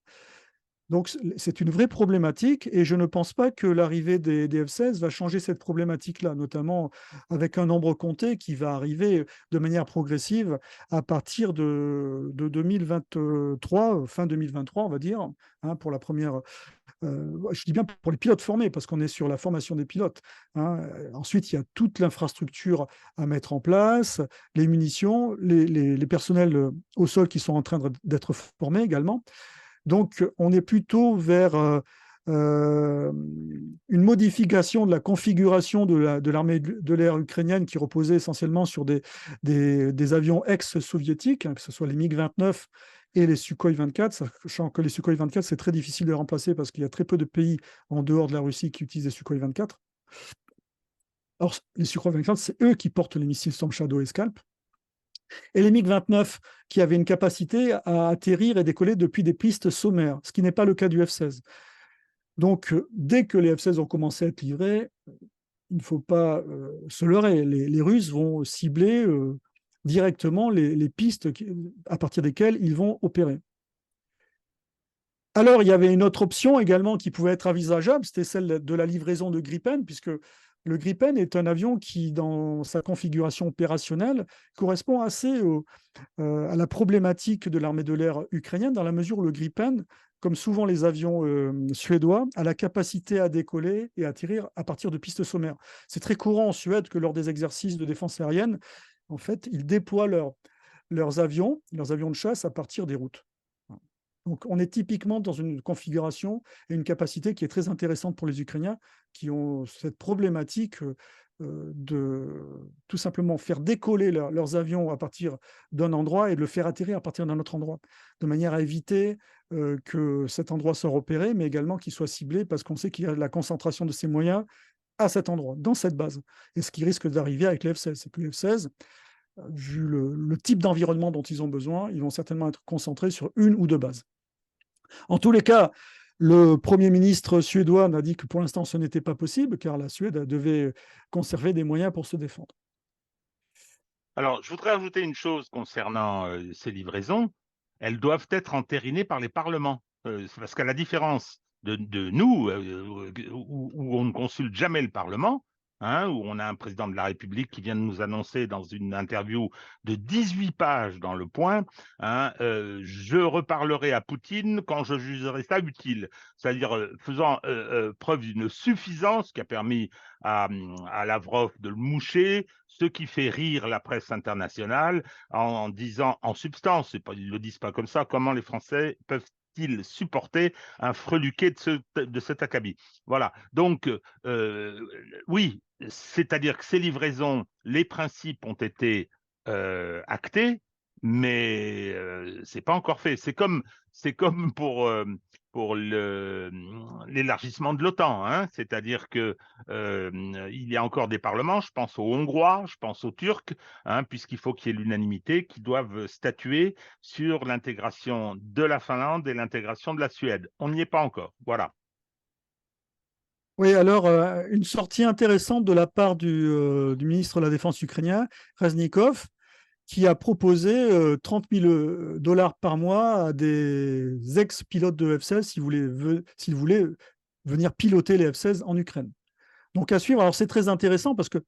Donc, c'est une vraie problématique, et je ne pense pas que l'arrivée des F-16 va changer cette problématique-là, notamment avec un nombre compté qui va arriver de manière progressive à partir de 2023, fin 2023, on va dire, hein, pour la première. Je dis bien pour les pilotes formés, parce qu'on est sur la formation des pilotes, hein. Ensuite, il y a toute l'infrastructure à mettre en place, les munitions, les personnels au sol qui sont en train d'être formés également. Donc, on est plutôt vers une modification de la configuration de l'armée de l'air ukrainienne, qui reposait essentiellement sur des avions ex-soviétiques, hein, que ce soit les MiG-29 et les Sukhoi 24, sachant que les Sukhoi 24, c'est très difficile de les remplacer parce qu'il y a très peu de pays en dehors de la Russie qui utilisent les Sukhoi 24. Or, les Sukhoi 24, c'est eux qui portent les missiles Storm Shadow et Scalp. Et les MiG-29 qui avaient une capacité à atterrir et décoller depuis des pistes sommaires, ce qui n'est pas le cas du F-16. Donc, dès que les F-16 ont commencé à être livrés, il ne faut pas se leurrer. Les Russes vont cibler directement les pistes à partir desquelles ils vont opérer. Alors, il y avait une autre option également qui pouvait être envisageable, c'était celle de la livraison de Gripen, puisque le Gripen est un avion qui, dans sa configuration opérationnelle, correspond assez à la problématique de l'armée de l'air ukrainienne, dans la mesure où le Gripen, comme souvent les avions suédois, a la capacité à décoller et à atterrir à partir de pistes sommaires. C'est très courant en Suède que lors des exercices de défense aérienne, en fait, ils déploient leurs avions de chasse à partir des routes. Donc, on est typiquement dans une configuration et une capacité qui est très intéressante pour les Ukrainiens qui ont cette problématique de tout simplement faire décoller leurs avions à partir d'un endroit et de le faire atterrir à partir d'un autre endroit, de manière à éviter que cet endroit soit repéré, mais également qu'il soit ciblé parce qu'on sait qu'il y a la concentration de ces moyens à cet endroit, dans cette base. Et ce qui risque d'arriver avec les F-16, c'est que les F-16, vu le type d'environnement dont ils ont besoin, ils vont certainement être concentrés sur une ou deux bases. En tous les cas, le Premier ministre suédois m'a dit que pour l'instant, ce n'était pas possible, car la Suède devait conserver des moyens pour se défendre. Alors, je voudrais ajouter une chose concernant ces livraisons. Elles doivent être entérinées par les parlements. Parce qu'à la différence de nous, où on ne consulte jamais le Parlement, hein, où on a un président de la République qui vient de nous annoncer dans une interview de 18 pages dans Le Point, hein, je reparlerai à Poutine quand je jugerai ça utile. C'est-à-dire faisant preuve d'une suffisance qui a permis à Lavrov de le moucher, ce qui fait rire la presse internationale en disant en substance, ils ne le disent pas comme ça, comment les Français peuvent-ils supporter un freluquet de cet acabit. Voilà, donc oui, c'est-à-dire que ces livraisons, les principes ont été actés, mais c'est pas encore fait. C'est comme pour l'élargissement de l'OTAN, hein, c'est-à-dire que il y a encore des parlements, je pense aux Hongrois, je pense aux Turcs, hein, puisqu'il faut qu'il y ait l'unanimité, qui doivent statuer sur l'intégration de la Finlande et l'intégration de la Suède. On n'y est pas encore. Voilà. Oui, alors, une sortie intéressante de la part du ministre de la Défense ukrainien, Reznikov, qui a proposé 30 000 dollars par mois à des ex-pilotes de F-16 s'ils voulaient venir piloter les F-16 en Ukraine. Donc à suivre, alors c'est très intéressant parce que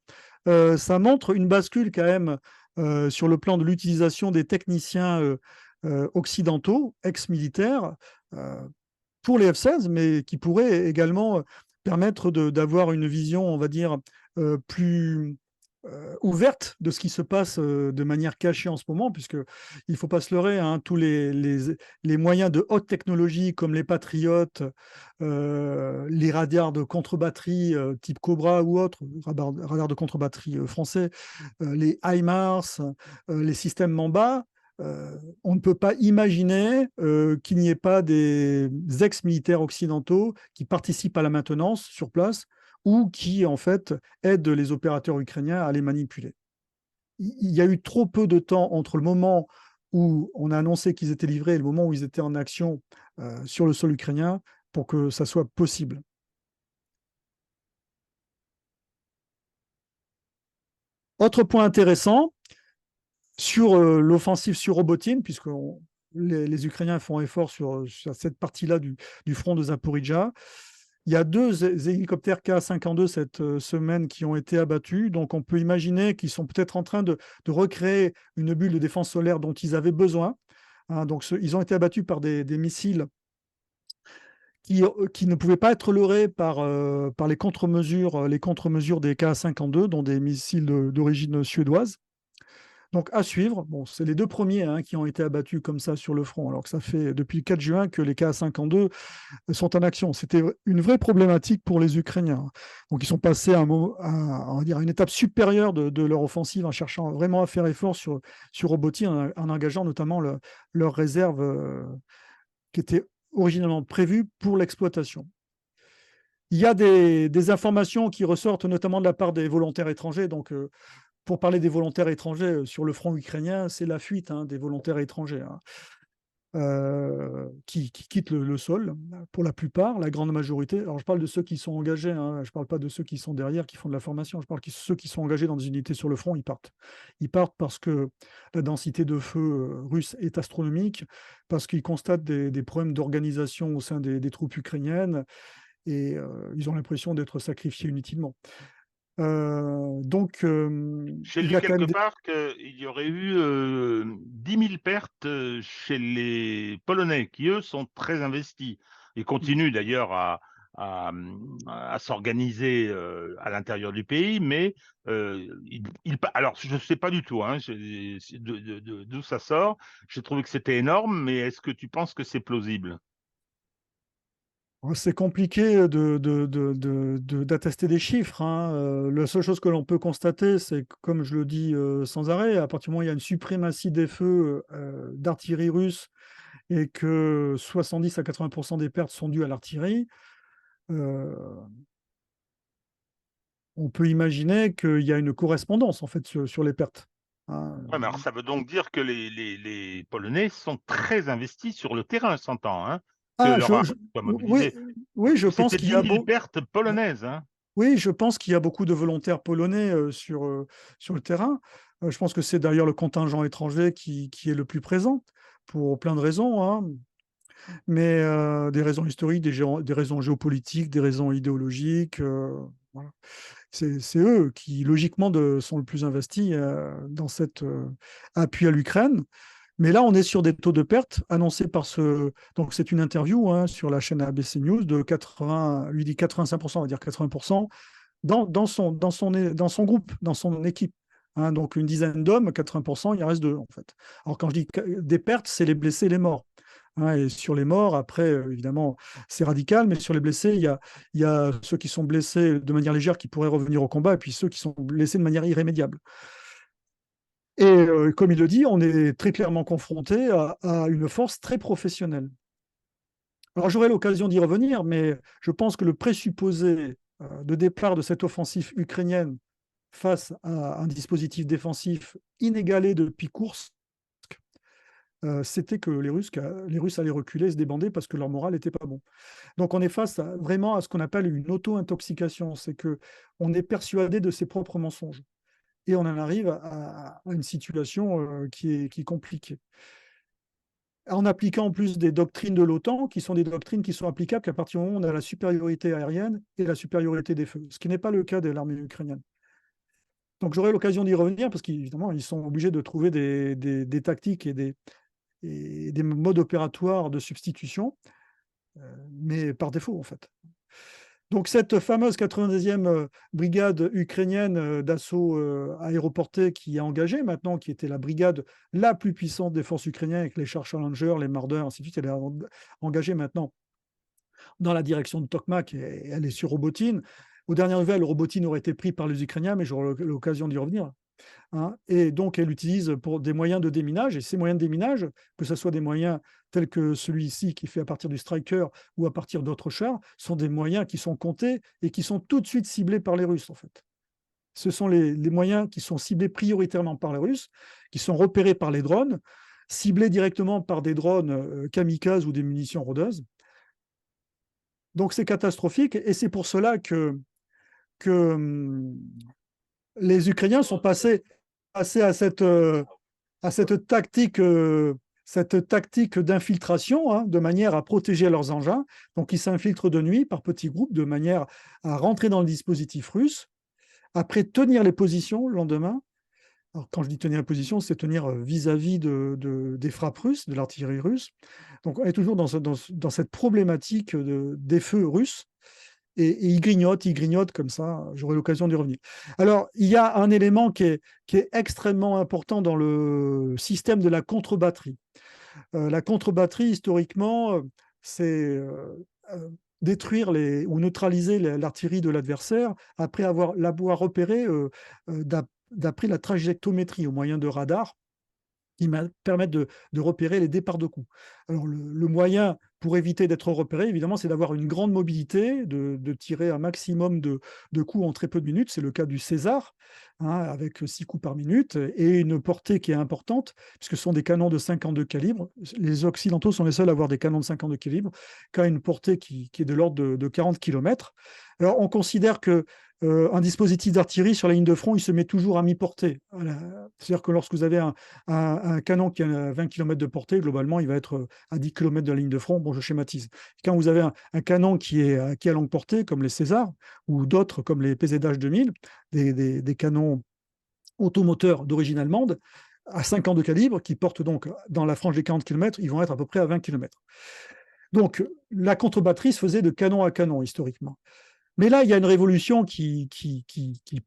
ça montre une bascule quand même sur le plan de l'utilisation des techniciens occidentaux, ex-militaires, euh, pour les F-16, mais qui pourrait également permettre d'avoir une vision, on va dire, plus ouverte de ce qui se passe de manière cachée en ce moment, puisque il ne faut pas se leurrer, hein, tous les moyens de haute technologie comme les Patriotes, les radars de contre-batterie type Cobra ou autres, radars de contre-batterie français, les HIMARS, les systèmes Mamba, on ne peut pas imaginer qu'il n'y ait pas des ex-militaires occidentaux qui participent à la maintenance sur place ou qui, en fait, aident les opérateurs ukrainiens à les manipuler. Il y a eu trop peu de temps entre le moment où on a annoncé qu'ils étaient livrés et le moment où ils étaient en action sur le sol ukrainien pour que ça soit possible. Autre point intéressant, sur l'offensive sur Robotine, puisque les Ukrainiens font effort sur cette partie-là du front de Zaporizhzhia. Il y a deux hélicoptères Ka-52 cette semaine qui ont été abattus. Donc, on peut imaginer qu'ils sont peut-être en train de recréer une bulle de défense solaire dont ils avaient besoin. Hein, donc, ils ont été abattus par des missiles qui ne pouvaient pas être leurrés par les contre-mesures des Ka-52, dont des missiles d'origine suédoise. Donc à suivre, bon, c'est les deux premiers qui ont été abattus comme ça sur le front, alors que ça fait depuis le 4 juin que les Ka-52 sont en action. C'était une vraie problématique pour les Ukrainiens. Donc ils sont passés on va dire, à une étape supérieure de leur offensive en cherchant vraiment à faire effort sur Robotine, en engageant notamment leurs réserves qui étaient originalement prévues pour l'exploitation. Il y a des informations qui ressortent notamment de la part des volontaires étrangers, donc pour parler des volontaires étrangers sur le front ukrainien, c'est la fuite des volontaires étrangers. qui quittent le sol, pour la plupart, la grande majorité. Alors, je parle de ceux qui sont engagés, hein, je ne parle pas de ceux qui sont derrière, qui font de la formation, je parle de ceux qui sont engagés dans des unités sur le front, ils partent. Ils partent parce que la densité de feu russe est astronomique, parce qu'ils constatent des problèmes d'organisation au sein des troupes ukrainiennes, et ils ont l'impression d'être sacrifiés inutilement. Donc, J'ai il lu y a quand quelque même des... part qu'il y aurait eu 10 000 pertes chez les Polonais, qui eux sont très investis et continuent d'ailleurs à s'organiser à l'intérieur du pays, mais alors je ne sais pas du tout hein, d'où ça sort. J'ai trouvé que c'était énorme, mais est-ce que tu penses que c'est plausible? C'est compliqué d'attester des chiffres, hein. La seule chose que l'on peut constater, c'est que, comme je le dis sans arrêt, à partir du moment où il y a une suprématie des feux d'artillerie russe et que 70 à 80% des pertes sont dues à l'artillerie, euh, on peut imaginer qu'il y a une correspondance en fait sur les pertes, hein. Ouais, mais alors ça veut donc dire que les Polonais sont très investis sur le terrain, s'entend, hein, que Ah, leur armée soit oui, mobilisée. oui, je pense C'était qu'il y 10 a 000 pertes polonaises, hein. Oui, je pense qu'il y a beaucoup de volontaires polonais sur le terrain. Je pense que c'est d'ailleurs le contingent étranger qui est le plus présent, pour plein de raisons, hein. Mais des raisons historiques, des raisons géopolitiques, des raisons idéologiques. Voilà. C'est eux qui, logiquement, sont le plus investis dans cet appui à l'Ukraine. Mais là, on est sur des taux de perte annoncés par ce. Donc, c'est une interview hein, sur la chaîne ABC News de 80, lui dit 85%, on va dire 80%, dans son groupe, dans son équipe. Hein, donc une dizaine d'hommes, 80%, il en reste deux en fait. Alors quand je dis des pertes, c'est les blessés et les morts. Hein, et sur les morts, après, évidemment, c'est radical, mais sur les blessés, il y a ceux qui sont blessés de manière légère qui pourraient revenir au combat, et puis ceux qui sont blessés de manière irrémédiable. Et comme il le dit, on est très clairement confronté à une force très professionnelle. Alors j'aurai l'occasion d'y revenir, mais je pense que le présupposé de départ de cette offensive ukrainienne face à un dispositif défensif inégalé depuis Koursk, c'était que les Russes allaient reculer, se débander parce que leur morale n'était pas bon. Donc on est face vraiment à ce qu'on appelle une auto-intoxication, c'est que on est persuadé de ses propres mensonges et on en arrive à une situation qui est compliquée. En appliquant en plus des doctrines de l'OTAN, qui sont des doctrines qui sont applicables qu'à partir du moment où on a la supériorité aérienne et la supériorité des feux, ce qui n'est pas le cas de l'armée ukrainienne. Donc j'aurai l'occasion d'y revenir parce qu'évidemment, ils sont obligés de trouver des tactiques et des modes opératoires de substitution, mais par défaut en fait. Donc cette fameuse 90e brigade ukrainienne d'assaut aéroporté qui est engagée maintenant, qui était la brigade la plus puissante des forces ukrainiennes avec les chars Challenger, les Marder, ainsi de suite, elle est engagée maintenant dans la direction de Tokmak et elle est sur Robotine. Aux dernières nouvelles, Robotine aurait été pris par les Ukrainiens, mais j'aurai l'occasion d'y revenir. Hein. Et donc, elle utilise pour des moyens de déminage. Et ces moyens de déminage, que ce soit des moyens tels que celui-ci qui fait à partir du Striker ou à partir d'autres chars, sont des moyens qui sont comptés et qui sont tout de suite ciblés par les Russes, en fait. Ce sont les moyens qui sont ciblés prioritairement par les Russes, qui sont repérés par les drones, ciblés directement par des drones kamikazes ou des munitions rôdeuses. Donc, c'est catastrophique. Et c'est pour cela que les Ukrainiens sont passés à cette tactique d'infiltration, hein, de manière à protéger leurs engins. Donc, ils s'infiltrent de nuit par petits groupes, de manière à rentrer dans le dispositif russe, après tenir les positions le lendemain. Alors, quand je dis tenir la position, c'est tenir vis-à-vis des frappes russes, de l'artillerie russe. Donc, on est toujours dans cette problématique des feux russes. Et il grignote comme ça, j'aurai l'occasion d'y revenir. Alors, il y a un élément qui est extrêmement important dans le système de la contre-batterie. La contre-batterie, historiquement, c'est détruire ou neutraliser l'artillerie de l'adversaire après l'avoir repéré d'après la trajectométrie au moyen de radars qui permettent de repérer les départs de coups. Alors, le moyen pour éviter d'être repéré, évidemment, c'est d'avoir une grande mobilité, de tirer un maximum de coups en très peu de minutes. C'est le cas du César, hein, avec 6 coups par minute, et une portée qui est importante, puisque ce sont des canons de 52 calibres. Les Occidentaux sont les seuls à avoir des canons de 52 calibres, qui a une portée qui est de l'ordre de 40 km. Alors, on considère que un dispositif d'artillerie sur la ligne de front, il se met toujours à mi-portée. Voilà. C'est-à-dire que lorsque vous avez un canon qui a 20 km de portée, globalement, il va être à 10 km de la ligne de front. Bon, je schématise. Quand vous avez un canon qui est à longue portée, comme les Césars, ou d'autres comme les PZH 2000, des canons automoteurs d'origine allemande, à 5 ans de calibre, qui portent donc dans la frange des 40 km, ils vont être à peu près à 20 km. Donc, la contre-batterie se faisait de canon à canon, historiquement. Mais là, il y a une révolution qui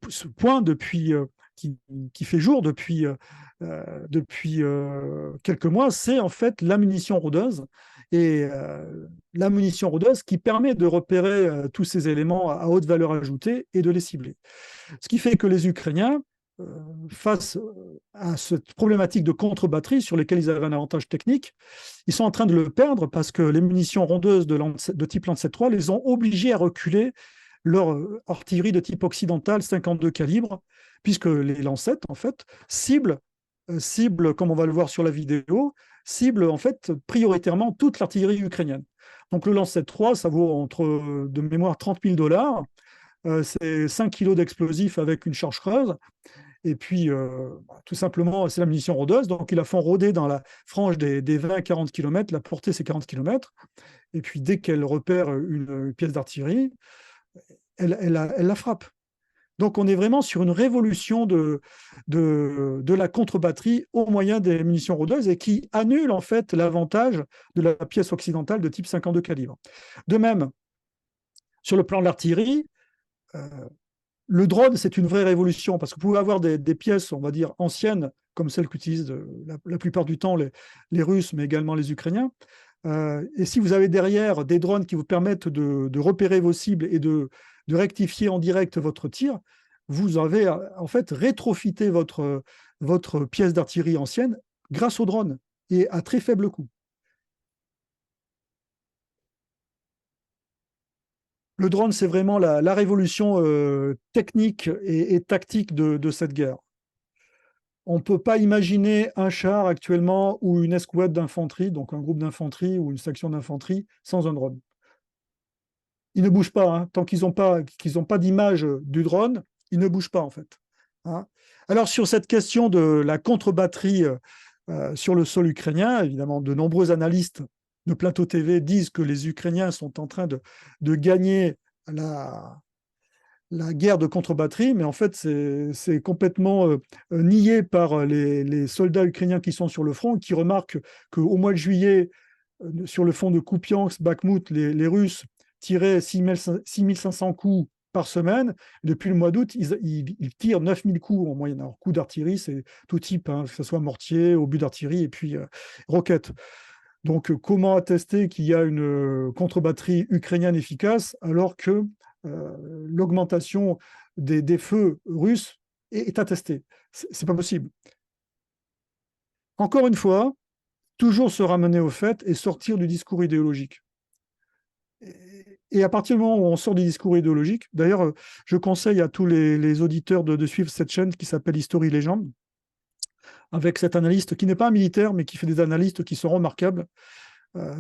se pointe depuis, qui fait jour depuis quelques mois, c'est en fait la munition rôdeuse. Et la munition rôdeuse qui permet de repérer tous ces éléments à haute valeur ajoutée et de les cibler. Ce qui fait que les Ukrainiens, face à cette problématique de contre-batterie sur lesquelles ils avaient un avantage technique, ils sont en train de le perdre parce que les munitions rondeuses de type Lancet 3 les ont obligés à reculer leur artillerie de type occidental 52 calibre, puisque les lancettes, en fait, ciblent, comme on va le voir sur la vidéo, ciblent en fait prioritairement toute l'artillerie ukrainienne. Donc le Lancet 3, ça vaut entre, de mémoire, 30 000 $. C'est 5 kilos d'explosifs avec une charge creuse. Et puis, tout simplement, c'est la munition rôdeuse. Donc, ils la font rôder dans la frange des 20-40 km. La portée, c'est 40 km. Et puis, dès qu'elle repère une pièce d'artillerie, elle la frappe. Donc, on est vraiment sur une révolution de la contre-batterie au moyen des munitions rôdeuses et qui annule en fait l'avantage de la pièce occidentale de type 52 calibre. De même, sur le plan de l'artillerie, le drone, c'est une vraie révolution parce que vous pouvez avoir des pièces, on va dire, anciennes, comme celles qu'utilisent la plupart du temps les Russes, mais également les Ukrainiens. Et si vous avez derrière des drones qui vous permettent de repérer vos cibles et de rectifier en direct votre tir, vous avez en fait rétrofité votre pièce d'artillerie ancienne grâce au drone et à très faible coût. Le drone, c'est vraiment la révolution technique et tactique de cette guerre. On ne peut pas imaginer un char actuellement ou une escouade d'infanterie, donc un groupe d'infanterie ou une section d'infanterie, sans un drone. Ils ne bougent pas, hein. Tant qu'ils n'ont pas d'image du drone, ils ne bougent pas en fait. Hein. Alors sur cette question de la contre-batterie sur le sol ukrainien, évidemment, de nombreux analystes de Plateau TV disent que les Ukrainiens sont en train de gagner la guerre de contre-batterie, mais en fait, c'est complètement nié par les soldats ukrainiens qui sont sur le front, qui remarquent qu'au mois de juillet, sur le front de Kupiansk, Bakhmut, les Russes tiraient 6500 coups par semaine. Depuis le mois d'août, ils tirent 9000 coups en moyenne. Alors, coups d'artillerie, c'est tout type, hein, que ce soit mortier, obus d'artillerie et puis roquettes. Donc, comment attester qu'il y a une contre-batterie ukrainienne efficace alors que l'augmentation des feux russes est attestée? C'est pas possible. Encore une fois, toujours se ramener au fait et sortir du discours idéologique. Et à partir du moment où on sort du discours idéologique, d'ailleurs, je conseille à tous les auditeurs de suivre cette chaîne qui s'appelle History Légende, avec cet analyste qui n'est pas un militaire, mais qui fait des analyses qui sont remarquables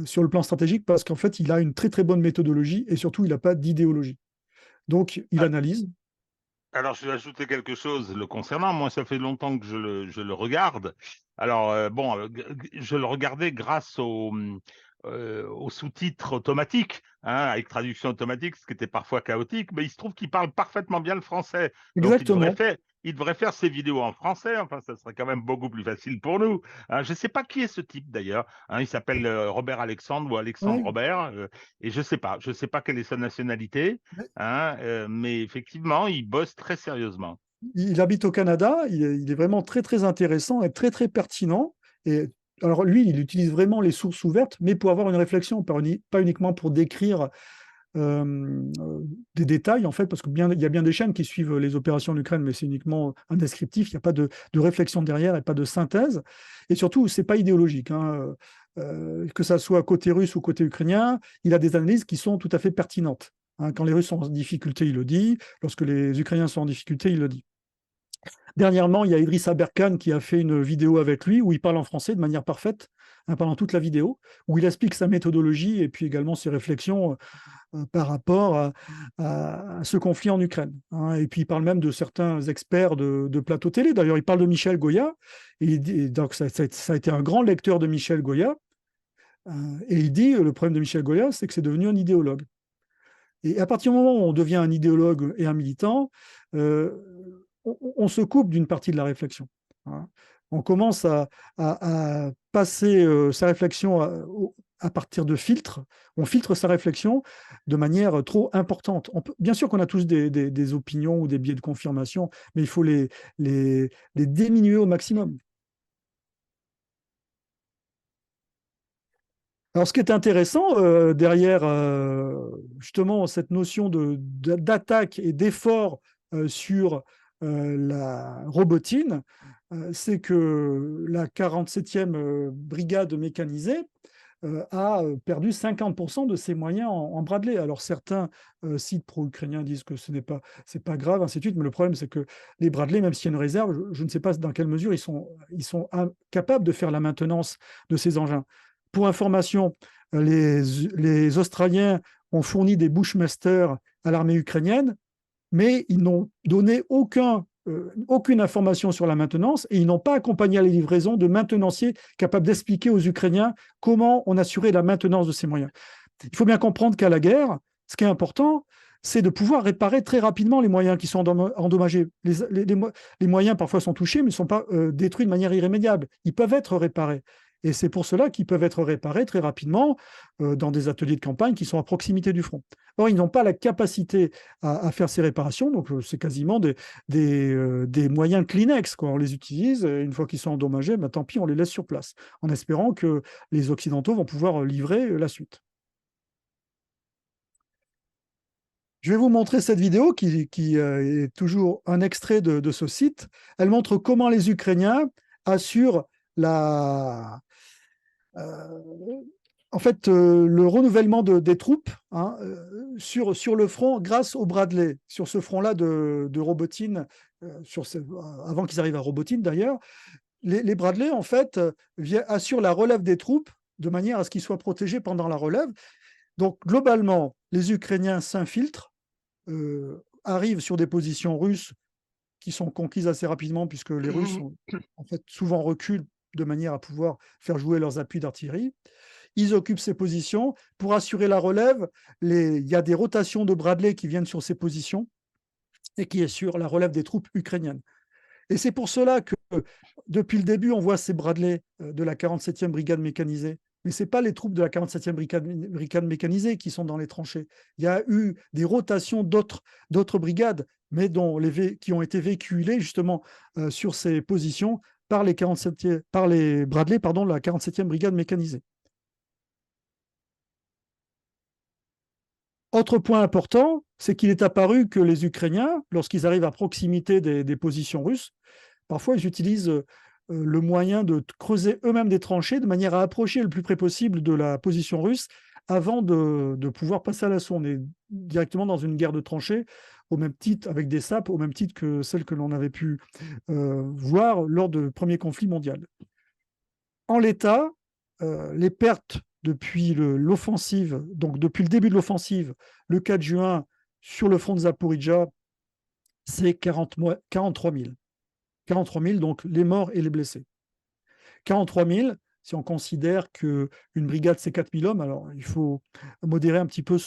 sur le plan stratégique, parce qu'en fait, il a une très très bonne méthodologie et surtout, il n'a pas d'idéologie. Donc, il analyse. Alors, je vais ajouter quelque chose le concernant. Moi, ça fait longtemps que je le regarde. Alors, bon, je le regardais grâce aux sous-titres automatiques, hein, avec traduction automatique, ce qui était parfois chaotique, mais il se trouve qu'il parle parfaitement bien le français. Donc, Exactement. il devrait faire ses vidéos en français. Enfin, ça serait quand même beaucoup plus facile pour nous. Hein, je ne sais pas qui est ce type d'ailleurs. Hein, il s'appelle Robert Alexandre ou Alexandre Ouais. Robert. Et je sais pas quelle est sa nationalité. Hein, mais effectivement, il bosse très sérieusement. Il habite au Canada, il est vraiment très très intéressant et très très pertinent. Et alors lui, il utilise vraiment les sources ouvertes, mais pour avoir une réflexion, pas uniquement pour décrire des détails, en fait, parce qu'il y a bien des chaînes qui suivent les opérations en Ukraine, mais c'est uniquement un descriptif, il n'y a pas de réflexion derrière et pas de synthèse. Et surtout, c'est pas idéologique. Hein. que ça soit côté russe ou côté ukrainien, il a des analyses qui sont tout à fait pertinentes. Hein, quand les Russes sont en difficulté, il le dit. Lorsque les Ukrainiens sont en difficulté, il le dit. Dernièrement, il y a Idriss Aberkan qui a fait une vidéo avec lui où il parle en français de manière parfaite, hein, pendant toute la vidéo, où il explique sa méthodologie et puis également ses réflexions par rapport à ce conflit en Ukraine. Hein. Et puis il parle même de certains experts de plateau télé. D'ailleurs, il parle de Michel Goya. Et donc ça a été un grand lecteur de Michel Goya. Et il dit, le problème de Michel Goya, c'est que c'est devenu un idéologue. Et à partir du moment où on devient un idéologue et un militant, on se coupe d'une partie de la réflexion. Hein. On commence à passer sa réflexion à partir de filtres. On filtre sa réflexion de manière trop importante. Bien sûr qu'on a tous des opinions ou des biais de confirmation, mais il faut les diminuer au maximum. Alors, ce qui est intéressant derrière justement cette notion d'attaque et d'effort sur la robotine, c'est que la 47e brigade mécanisée a perdu 50% de ses moyens en Bradley. Alors certains sites pro-ukrainiens disent que c'est pas grave, ainsi de suite, mais le problème c'est que les Bradley, même s'il y a une réserve, je ne sais pas dans quelle mesure ils sont incapables de faire la maintenance de ces engins. Pour information, les Australiens ont fourni des Bushmasters à l'armée ukrainienne, mais ils n'ont donné aucune information sur la maintenance et ils n'ont pas accompagné les livraisons de maintenanciers capables d'expliquer aux Ukrainiens comment on assurait la maintenance de ces moyens. Il faut bien comprendre qu'à la guerre, ce qui est important, c'est de pouvoir réparer très rapidement les moyens qui sont endommagés. Les moyens parfois sont touchés, mais ne sont pas détruits de manière irrémédiable. Ils peuvent être réparés. Et c'est pour cela qu'ils peuvent être réparés très rapidement dans des ateliers de campagne qui sont à proximité du front. Or, ils n'ont pas la capacité à faire ces réparations, donc c'est quasiment des moyens Kleenex, quoi. On les utilise, et une fois qu'ils sont endommagés, ben, tant pis, on les laisse sur place, en espérant que les Occidentaux vont pouvoir livrer la suite. Je vais vous montrer cette vidéo qui est toujours un extrait de ce site. Elle montre comment les Ukrainiens assurent en fait, le renouvellement des troupes, hein, sur le front grâce au Bradley, sur ce front-là de Robotine, avant qu'ils arrivent à Robotine d'ailleurs. Les Bradley, en fait, assurent la relève des troupes de manière à ce qu'ils soient protégés pendant la relève. Donc, globalement, les Ukrainiens s'infiltrent, arrivent sur des positions russes qui sont conquises assez rapidement, puisque les Russes, en fait, souvent reculent de manière à pouvoir faire jouer leurs appuis d'artillerie. Ils occupent ces positions. Pour assurer la relève, il y a des rotations de Bradley qui viennent sur ces positions et qui assurent la relève des troupes ukrainiennes. Et c'est pour cela que, depuis le début, on voit ces Bradley de la 47e brigade mécanisée. Mais ce n'est pas les troupes de la 47e brigade mécanisée qui sont dans les tranchées. Il y a eu des rotations d'autres brigades, mais qui ont été véhiculées justement sur ces positions par les Bradley, de la 47e brigade mécanisée. Autre point important, c'est qu'il est apparu que les Ukrainiens, lorsqu'ils arrivent à proximité des positions russes, parfois ils utilisent le moyen de creuser eux-mêmes des tranchées de manière à approcher le plus près possible de la position russe avant de pouvoir passer à l'assaut. On est directement dans une guerre de tranchées, au même titre, avec des sapes, au même titre que celle que l'on avait pu voir lors du premier conflit mondial. En l'état, les pertes depuis l'offensive, donc depuis le début de l'offensive, le 4 juin, sur le front de Zaporijjia, c'est 43 000. 43 000, donc les morts et les blessés. 43 000, si on considère qu'une brigade, c'est 4 000 hommes, alors il faut modérer un petit peu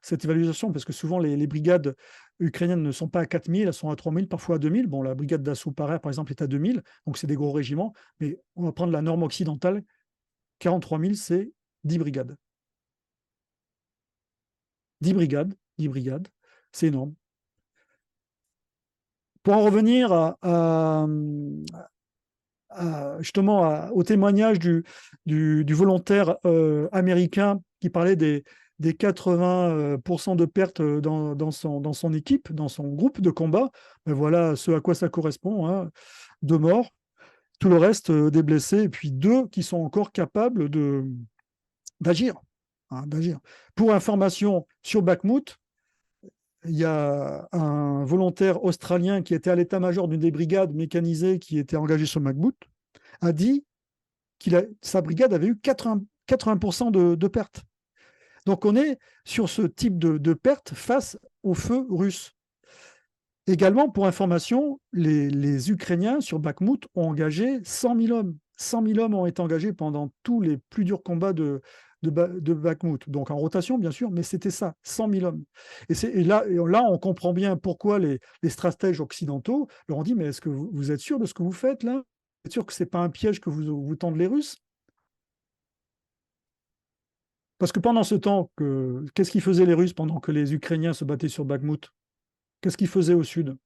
cette évaluation, parce que souvent les brigades ukrainiennes ne sont pas à 4 000, elles sont à 3 000, parfois à 2 000. Bon, la brigade d'assaut Parer, par exemple, est à 2 000, donc c'est des gros régiments, mais on va prendre la norme occidentale, 43 000, c'est 10 brigades. 10 brigades, c'est énorme. Pour en revenir justement au témoignage du volontaire américain qui parlait des 80% de pertes dans son équipe, dans son groupe de combat, ben voilà ce à quoi ça correspond, hein, 2 morts, tout le reste des blessés, et puis 2 qui sont encore capables d'agir. D'agir. Pour information, sur Bakhmout, il y a un volontaire australien qui était à l'état-major d'une des brigades mécanisées qui était engagée sur Bakhmout, a dit sa brigade avait eu 80% de pertes. Donc on est sur ce type de pertes face au feu russe. Également, pour information, les Ukrainiens sur Bakhmout ont engagé 100 000 hommes. 100 000 hommes ont été engagés pendant tous les plus durs combats de Bakhmout. Donc en rotation, bien sûr, mais c'était ça, 100 000 hommes. Et là, on comprend bien pourquoi les stratèges occidentaux leur ont dit, mais est-ce que vous êtes sûr de ce que vous faites là? Vous êtes sûr que ce n'est pas un piège que vous tendent les Russes? Parce que pendant ce temps, qu'est-ce qu'ils faisaient les Russes pendant que les Ukrainiens se battaient sur Bakhmout? Qu'est-ce qu'ils faisaient au sud?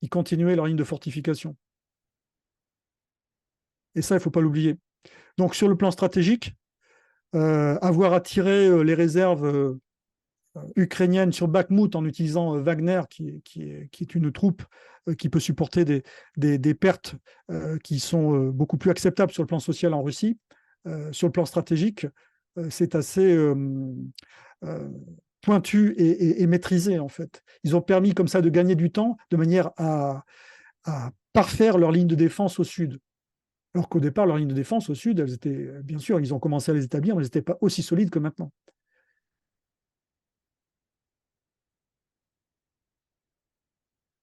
Ils continuaient leur ligne de fortification. Et ça, il ne faut pas l'oublier. Donc, sur le plan stratégique, avoir attiré les réserves ukrainiennes sur Bakhmout en utilisant Wagner, qui est une troupe qui peut supporter des pertes qui sont beaucoup plus acceptables sur le plan social en Russie, sur le plan stratégique, c'est assez pointu et maîtrisé, en fait. Ils ont permis comme ça de gagner du temps de manière à parfaire leur ligne de défense au sud. Alors qu'au départ, leur ligne de défense au sud, elles étaient, bien sûr, ils ont commencé à les établir, mais elles n'étaient pas aussi solides que maintenant.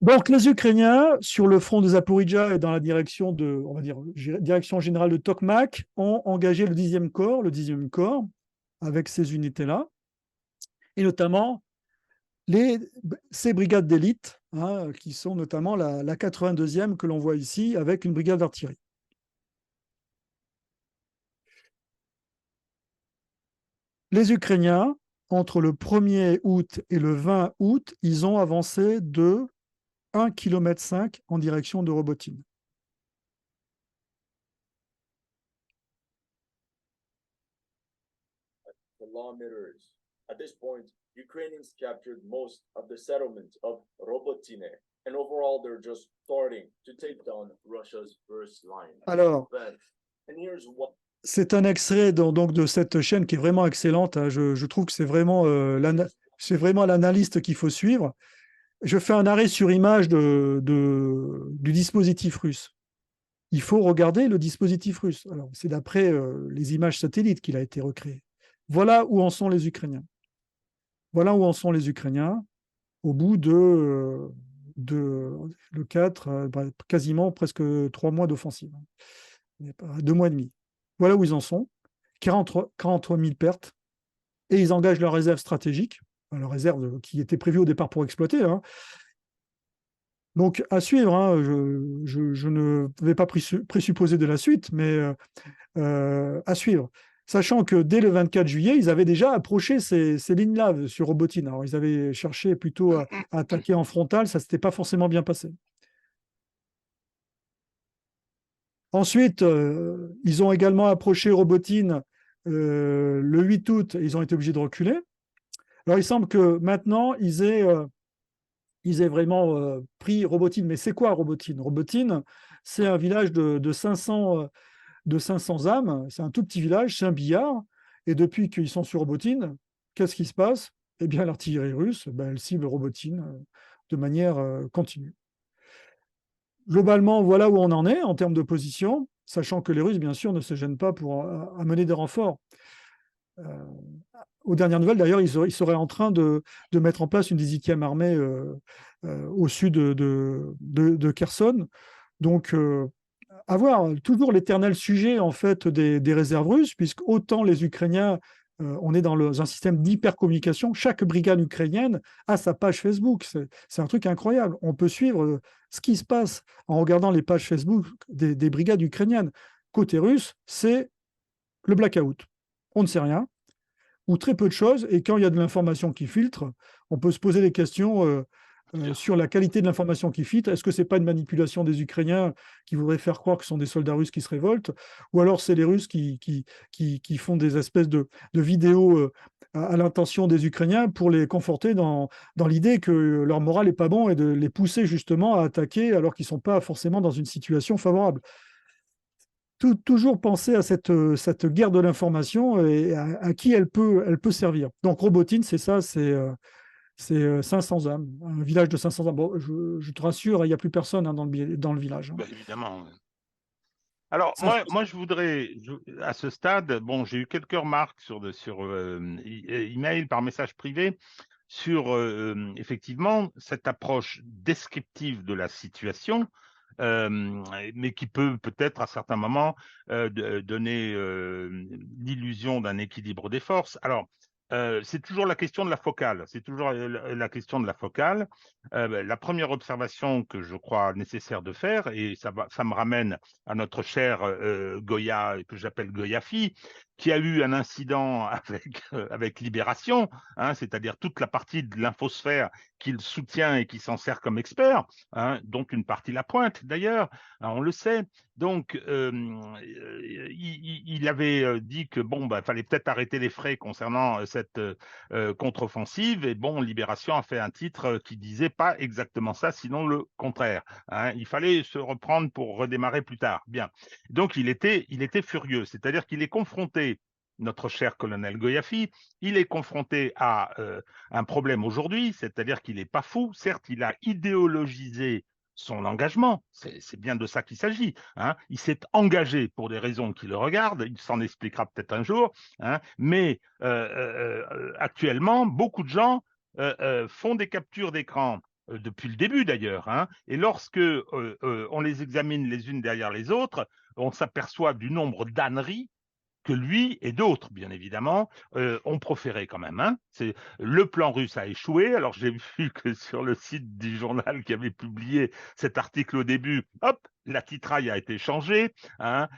Donc, les Ukrainiens, sur le front de Zaporijja et dans la direction on va dire, direction générale de Tokmak, ont engagé le 10e corps, avec ces unités-là, et notamment ces brigades d'élite, qui sont notamment la 82e que l'on voit ici, avec une brigade d'artillerie. Les Ukrainiens, entre le 1er août et le 20 août, ils ont avancé de 1,5 km en direction de Robotine. Kilometers. At this point, Ukrainians captured most of the settlement of Robotine, and overall they're just starting to take down Russia's first line. Alors, and here's what... c'est un extrait donc de cette chaîne qui est vraiment excellente. Je trouve que c'est vraiment l'analyste qu'il faut suivre. Je fais un arrêt sur image du dispositif russe. Il faut regarder le dispositif russe. Alors, c'est d'après les images satellites qu'il a été recréé. Voilà où en sont les Ukrainiens. Voilà où en sont les Ukrainiens au bout de le 4, quasiment presque 3 mois d'offensive. 2 mois et demi. Voilà où ils en sont. 43 000 pertes. Et ils engagent leur réserve stratégique, leur réserve qui était prévue au départ pour exploiter. Donc, à suivre, je ne vais pas présupposer de la suite, mais à suivre. Sachant que dès le 24 juillet, ils avaient déjà approché ces lignes-là sur Robotine. Alors, ils avaient cherché plutôt à attaquer en frontal, ça ne s'était pas forcément bien passé. Ensuite, ils ont également approché Robotine le 8 août, et ils ont été obligés de reculer. Alors, il semble que maintenant, ils aient vraiment pris Robotine. Mais c'est quoi Robotine? Robotine, c'est un village de 500 âmes. C'est un tout petit village, c'est un billard. Et depuis qu'ils sont sur Robotine, qu'est-ce qui se passe? Eh bien, l'artillerie russe, elle cible Robotine de manière continue. Globalement, voilà où on en est en termes de position, sachant que les Russes, bien sûr, ne se gênent pas pour amener des renforts. Aux dernières nouvelles, d'ailleurs, ils seraient en train de mettre en place une 18e armée au sud de Kherson. Donc, à voir, toujours l'éternel sujet en fait des réserves russes, puisque autant les Ukrainiens, on est dans un système d'hypercommunication. Chaque brigade ukrainienne a sa page Facebook. C'est un truc incroyable. On peut suivre ce qui se passe en regardant les pages Facebook des brigades ukrainiennes. Côté russe, c'est le blackout. On ne sait rien, ou très peu de choses, et quand il y a de l'information qui filtre, on peut se poser des questions sur la qualité de l'information qui filtre. Est-ce que ce n'est pas une manipulation des Ukrainiens qui voudraient faire croire que ce sont des soldats russes qui se révoltent, ou alors c'est les Russes qui font des espèces de vidéos à l'intention des Ukrainiens pour les conforter dans l'idée que leur morale n'est pas bon et de les pousser justement à attaquer alors qu'ils ne sont pas forcément dans une situation favorable. toujours penser à cette guerre de l'information et à qui elle peut servir. Donc Robotine, c'est ça, c'est 500 âmes, un village de 500 âmes. Bon, je te rassure, il n'y a plus personne hein, dans le village. Hein. Ben, évidemment. Alors, Ça, moi, je voudrais, à ce stade, bon, j'ai eu quelques remarques sur email, par message privé, sur effectivement cette approche descriptive de la situation, mais qui peut peut-être à certains moments donner l'illusion d'un équilibre des forces. Alors, c'est toujours la question de la focale. C'est toujours la question de la focale. La première observation que je crois nécessaire de faire, et ça me ramène à notre cher Goya, que j'appelle Goyafi, qui a eu un incident avec Libération, hein, c'est-à-dire toute la partie de l'infosphère qu'il soutient et qui s'en sert comme expert, hein, dont une partie la pointe d'ailleurs, hein, on le sait. Donc, il avait dit que bon, bah, fallait peut-être arrêter les frais concernant cette contre-offensive. Et bon, Libération a fait un titre qui disait pas exactement ça, sinon le contraire. Hein. Il fallait se reprendre pour redémarrer plus tard. Bien. Donc, il était furieux. C'est-à-dire qu'il est confronté, notre cher colonel Goyafi, il est confronté à un problème aujourd'hui, c'est-à-dire qu'il n'est pas fou. Certes, il a idéologisé son engagement, c'est bien de ça qu'il s'agit. Hein. Il s'est engagé pour des raisons qui le regardent, il s'en expliquera peut-être un jour, hein. Mais actuellement, beaucoup de gens font des captures d'écran depuis le début d'ailleurs, hein, et lorsque on les examine les unes derrière les autres, on s'aperçoit du nombre d'âneries que lui et d'autres, bien évidemment, ont proféré quand même. Hein. Le plan russe a échoué. Alors j'ai vu que sur le site du journal qui avait publié cet article au début, hop, la titraille a été changée. Hein.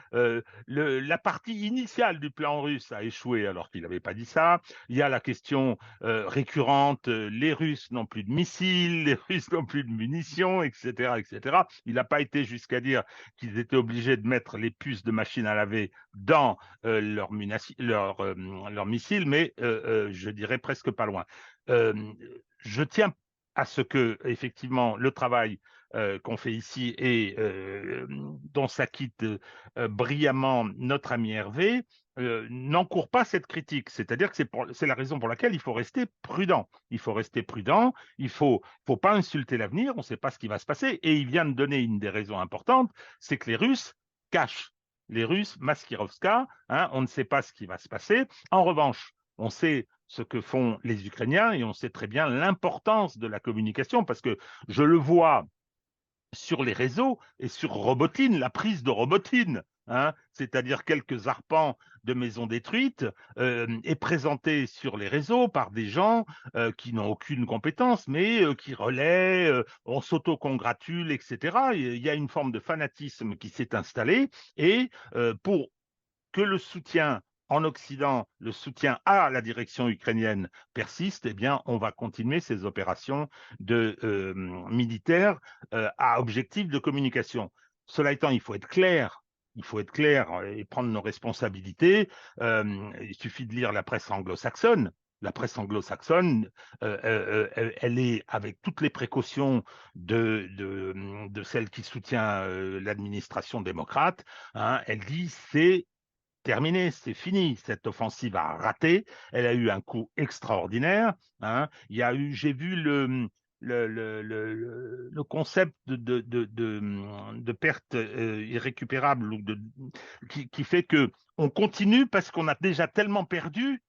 La partie initiale du plan russe a échoué alors qu'il n'avait pas dit ça. Il y a la question récurrente, les Russes n'ont plus de missiles, les Russes n'ont plus de munitions, etc., etc. Il n'a pas été jusqu'à dire qu'ils étaient obligés de mettre les puces de machine à laver dans leur missile, mais je dirais presque pas loin. Je tiens à ce que, effectivement, le travail qu'on fait ici et dont s'acquitte brillamment notre ami Hervé n'encourt pas cette critique. C'est-à-dire que c'est la raison pour laquelle il faut rester prudent. Il faut rester prudent, il faut pas insulter l'avenir, on ne sait pas ce qui va se passer. Et il vient de donner une des raisons importantes, c'est que les Russes cachent. Les Russes, Maskirovka, hein, on ne sait pas ce qui va se passer. En revanche, on sait ce que font les Ukrainiens et on sait très bien l'importance de la communication parce que je le vois sur les réseaux et sur Robotine, la prise de Robotine, hein, c'est-à-dire quelques arpents de maisons détruites, est présentée sur les réseaux par des gens qui n'ont aucune compétence, mais qui relaient, on s'auto-congratule, etc. Il y a une forme de fanatisme qui s'est installée et pour que le soutien en Occident, le soutien à la direction ukrainienne persiste, eh bien, on va continuer ces opérations militaires à objectif de communication. Cela étant, il faut être clair. Il faut être clair et prendre nos responsabilités. Il suffit de lire la presse anglo-saxonne. La presse anglo-saxonne, elle est avec toutes les précautions de celle qui soutient l'administration démocrate. Hein, elle dit c'est terminé, c'est fini. Cette offensive a raté. Elle a eu un coup extraordinaire. Hein. J'ai vu le concept de perte irrécupérable qui fait que on continue parce qu'on a déjà tellement perdu.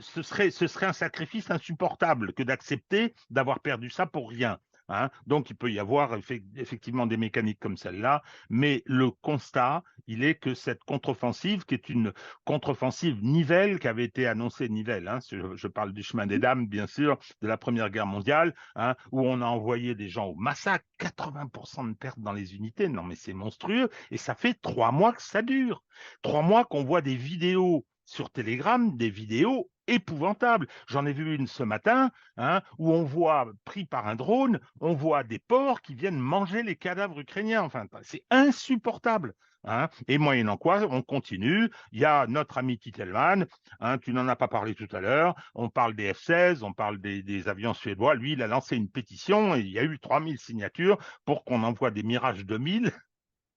Ce serait un sacrifice insupportable que d'accepter d'avoir perdu ça pour rien. Hein. Donc, il peut y avoir effectivement des mécaniques comme celle-là, mais le constat, il est que cette contre-offensive, qui est une contre-offensive Nivelle, qui avait été annoncée Nivelle, hein, je parle du chemin des dames, bien sûr, de la Première Guerre mondiale, hein, où on a envoyé des gens au massacre, 80% de pertes dans les unités, non mais c'est monstrueux, et ça fait 3 mois que ça dure. 3 mois qu'on voit des vidéos sur Telegram, des vidéos épouvantables. J'en ai vu une ce matin, hein, où on voit, pris par un drone, on voit des porcs qui viennent manger les cadavres ukrainiens. Enfin, c'est insupportable. Hein. Et moyennant quoi, on continue. Il y a notre ami Titelman, hein, tu n'en as pas parlé tout à l'heure. On parle des F-16, on parle des avions suédois. Lui, il a lancé une pétition et il y a eu 3000 signatures pour qu'on envoie des Mirage 2000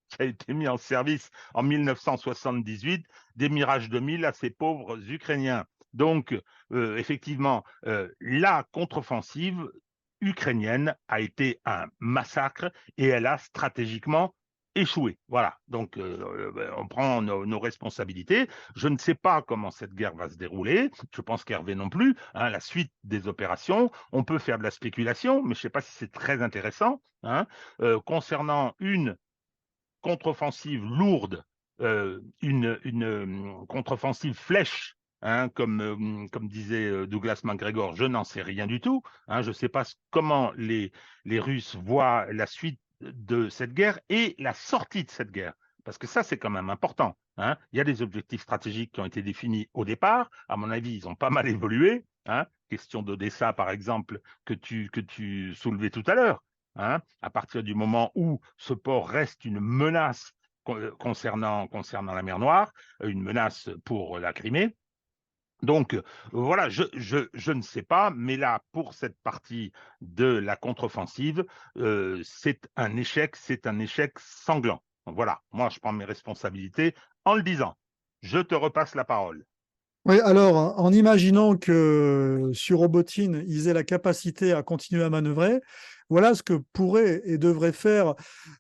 qui a été mis en service en 1978, des Mirage 2000 à ces pauvres Ukrainiens. Donc, effectivement, la contre-offensive ukrainienne a été un massacre et elle a stratégiquement échoué. Voilà, donc on prend nos responsabilités. Je ne sais pas comment cette guerre va se dérouler. Je pense qu'Hervé non plus. Hein, la suite des opérations, on peut faire de la spéculation, mais je ne sais pas si c'est très intéressant. Hein. Concernant une contre-offensive lourde, une contre-offensive flèche, hein, comme disait Douglas MacGregor, je n'en sais rien du tout. Hein, je ne sais pas comment les Russes voient la suite de cette guerre et la sortie de cette guerre. Parce que ça, c'est quand même important. Hein. Il y a des objectifs stratégiques qui ont été définis au départ. À mon avis, ils ont pas mal évolué. Hein. Question d'Odessa, par exemple, que tu soulevais tout à l'heure. Hein, à partir du moment où ce port reste une menace concernant la mer Noire, une menace pour la Crimée. Donc voilà, je ne sais pas, mais là, pour cette partie de la contre-offensive, c'est un échec sanglant. Donc, voilà, moi je prends mes responsabilités en le disant. Je te repasse la parole. Oui, alors, en imaginant que sur Robotine, ils aient la capacité à continuer à manœuvrer, voilà ce que pourraient et devraient faire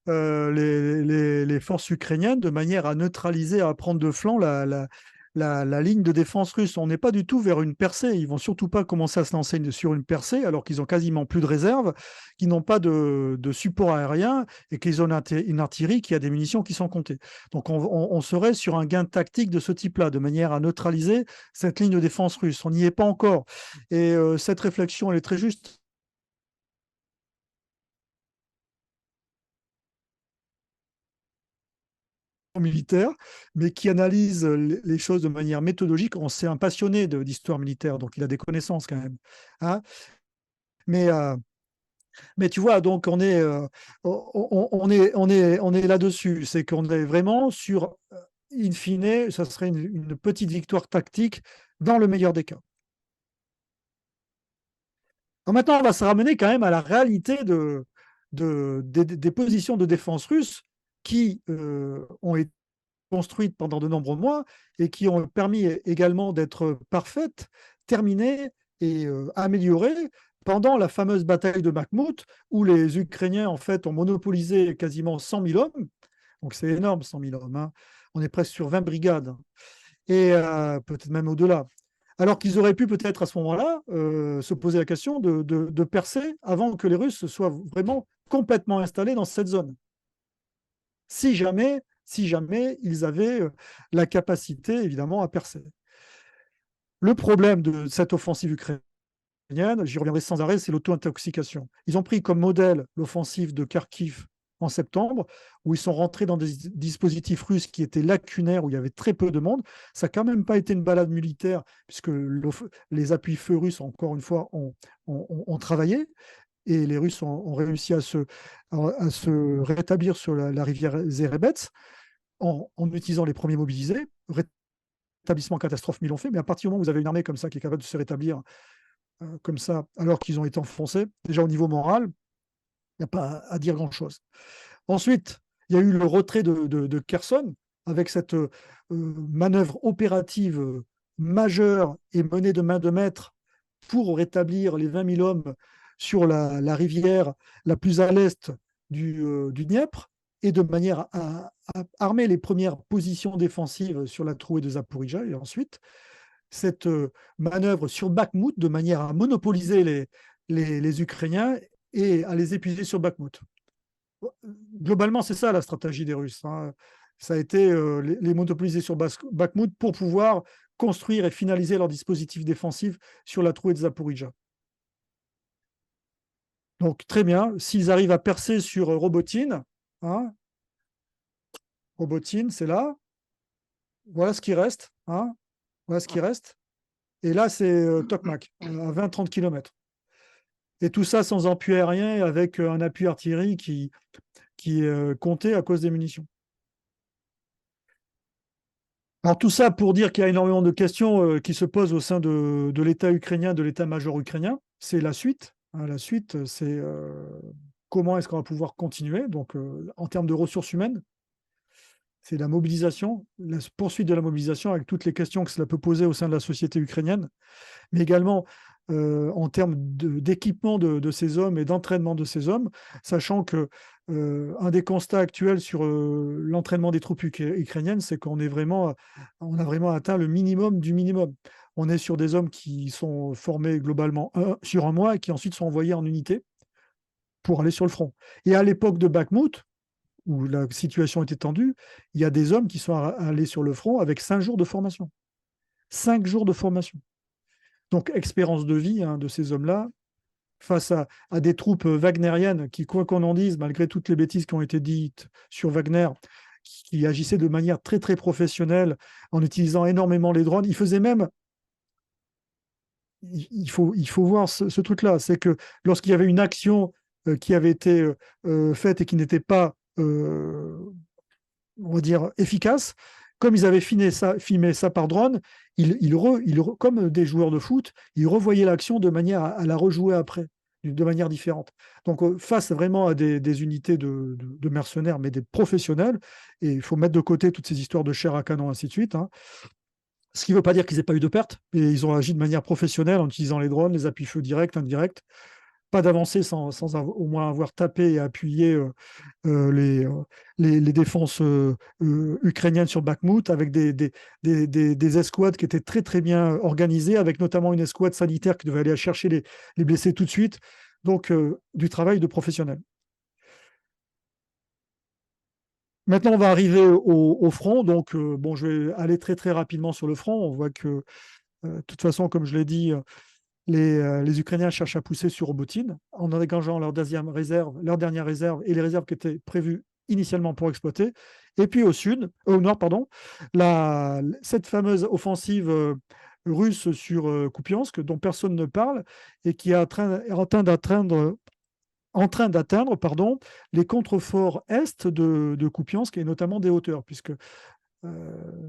les forces ukrainiennes de manière à neutraliser, à prendre de flanc la ligne de défense russe. On n'est pas du tout vers une percée. Ils vont surtout pas commencer à se lancer sur une percée alors qu'ils ont quasiment plus de réserves, qu'ils n'ont pas de support aérien et qu'ils ont une artillerie qui a des munitions qui sont comptées. Donc on serait sur un gain tactique de ce type-là, de manière à neutraliser cette ligne de défense russe. On n'y est pas encore. Et cette réflexion, elle est très juste. Militaire, mais qui analyse les choses de manière méthodologique. C'est un passionné d'histoire militaire, donc il a des connaissances quand même. Hein, mais tu vois, donc on est là-dessus. C'est qu'on est vraiment sur, in fine, ça serait une petite victoire tactique dans le meilleur des cas. Alors maintenant, on va se ramener quand même à la réalité des positions de défense russes qui ont été construites pendant de nombreux mois et qui ont permis également d'être parfaites, terminées et améliorées pendant la fameuse bataille de Bakhmout, où les Ukrainiens en fait ont monopolisé quasiment 100 000 hommes. Donc c'est énorme, 100 000 hommes. Hein. On est presque sur 20 brigades et peut-être même au-delà. Alors qu'ils auraient pu peut-être à ce moment-là se poser la question de percer avant que les Russes soient vraiment complètement installés dans cette zone. Si jamais ils avaient la capacité, évidemment, à percer. Le problème de cette offensive ukrainienne, j'y reviendrai sans arrêt, c'est l'auto-intoxication. Ils ont pris comme modèle l'offensive de Kharkiv en septembre, où ils sont rentrés dans des dispositifs russes qui étaient lacunaires, où il y avait très peu de monde. Ça n'a quand même pas été une balade militaire, puisque les appuis-feu russes, encore une fois, ont travaillé, et les Russes ont réussi à se rétablir sur la rivière Zerebets en utilisant les premiers mobilisés. Rétablissement catastrophe, mais ils l'ont fait. Mais à partir du moment où vous avez une armée comme ça qui est capable de se rétablir comme ça, alors qu'ils ont été enfoncés, déjà au niveau moral, il n'y a pas à dire grand-chose. Ensuite, il y a eu le retrait de Kherson avec cette manœuvre opérative majeure et menée de main de maître pour rétablir les 20 000 hommes sur la rivière la plus à l'est du Dniepr et de manière à armer les premières positions défensives sur la trouée de Zaporizhzhia. Et ensuite, cette manœuvre sur Bakhmout de manière à monopoliser les Ukrainiens et à les épuiser sur Bakhmout. Globalement, c'est ça la stratégie des Russes. Hein. Ça a été les monopoliser sur Bakhmout pour pouvoir construire et finaliser leur dispositif défensif sur la trouée de Zaporizhzhia. Donc, très bien. S'ils arrivent à percer sur Robotine, hein, Robotine, c'est là. Voilà ce qui reste. Hein, voilà ce qui reste. Et là, c'est Tokmak, à 20-30 km. Et tout ça sans appui aérien, avec un appui artillerie qui est compté à cause des munitions. Alors tout ça pour dire qu'il y a énormément de questions qui se posent au sein de l'État ukrainien, de l'état-major ukrainien. C'est la suite. Hein, la suite, c'est comment est-ce qu'on va pouvoir continuer, donc en termes de ressources humaines, c'est la mobilisation, la poursuite de la mobilisation avec toutes les questions que cela peut poser au sein de la société ukrainienne, mais également en termes d'équipement de ces hommes et d'entraînement de ces hommes, sachant que un des constats actuels sur l'entraînement des troupes ukrainiennes, c'est qu'on on a vraiment atteint le minimum du minimum. On est sur des hommes qui sont formés globalement sur un mois et qui ensuite sont envoyés en unité pour aller sur le front. Et à l'époque de Bakhmut, où la situation était tendue, il y a des hommes qui sont allés sur le front avec 5 jours de formation. 5 jours de formation. Donc, expérience de vie de ces hommes-là, face à des troupes wagnériennes qui, quoi qu'on en dise, malgré toutes les bêtises qui ont été dites sur Wagner, qui agissaient de manière très, très professionnelle en utilisant énormément les drones. Il faisait même... Il faut voir ce truc-là, c'est que lorsqu'il y avait une action qui avait été faite et qui n'était pas, on va dire, efficace, comme ils avaient filmé ça par drone, comme des joueurs de foot, ils revoyaient l'action de manière à la rejouer après, de manière différente. Donc, face vraiment à des unités de mercenaires, mais des professionnels, et il faut mettre de côté toutes ces histoires de chair à canon, ainsi de suite. Ce qui ne veut pas dire qu'ils n'aient pas eu de pertes, mais ils ont agi de manière professionnelle en utilisant les drones, les appuis-feu directs, indirects. Pas d'avancée sans au moins avoir tapé et appuyé les défenses ukrainiennes sur Bakhmut, avec des escouades qui étaient très très bien organisées, avec notamment une escouade sanitaire qui devait aller chercher les blessés tout de suite. Donc, du travail de professionnels. Maintenant, on va arriver au front. Donc, je vais aller très très rapidement sur le front. On voit que, de toute façon, comme je l'ai dit, les Ukrainiens cherchent à pousser sur Robotine en engageant leur dernière réserve et les réserves qui étaient prévues initialement pour exploiter. Et puis au nord, cette fameuse offensive russe sur Kupiansk, dont personne ne parle, et qui est en train d'atteindre les contreforts est de Kupiansk et notamment des hauteurs, puisque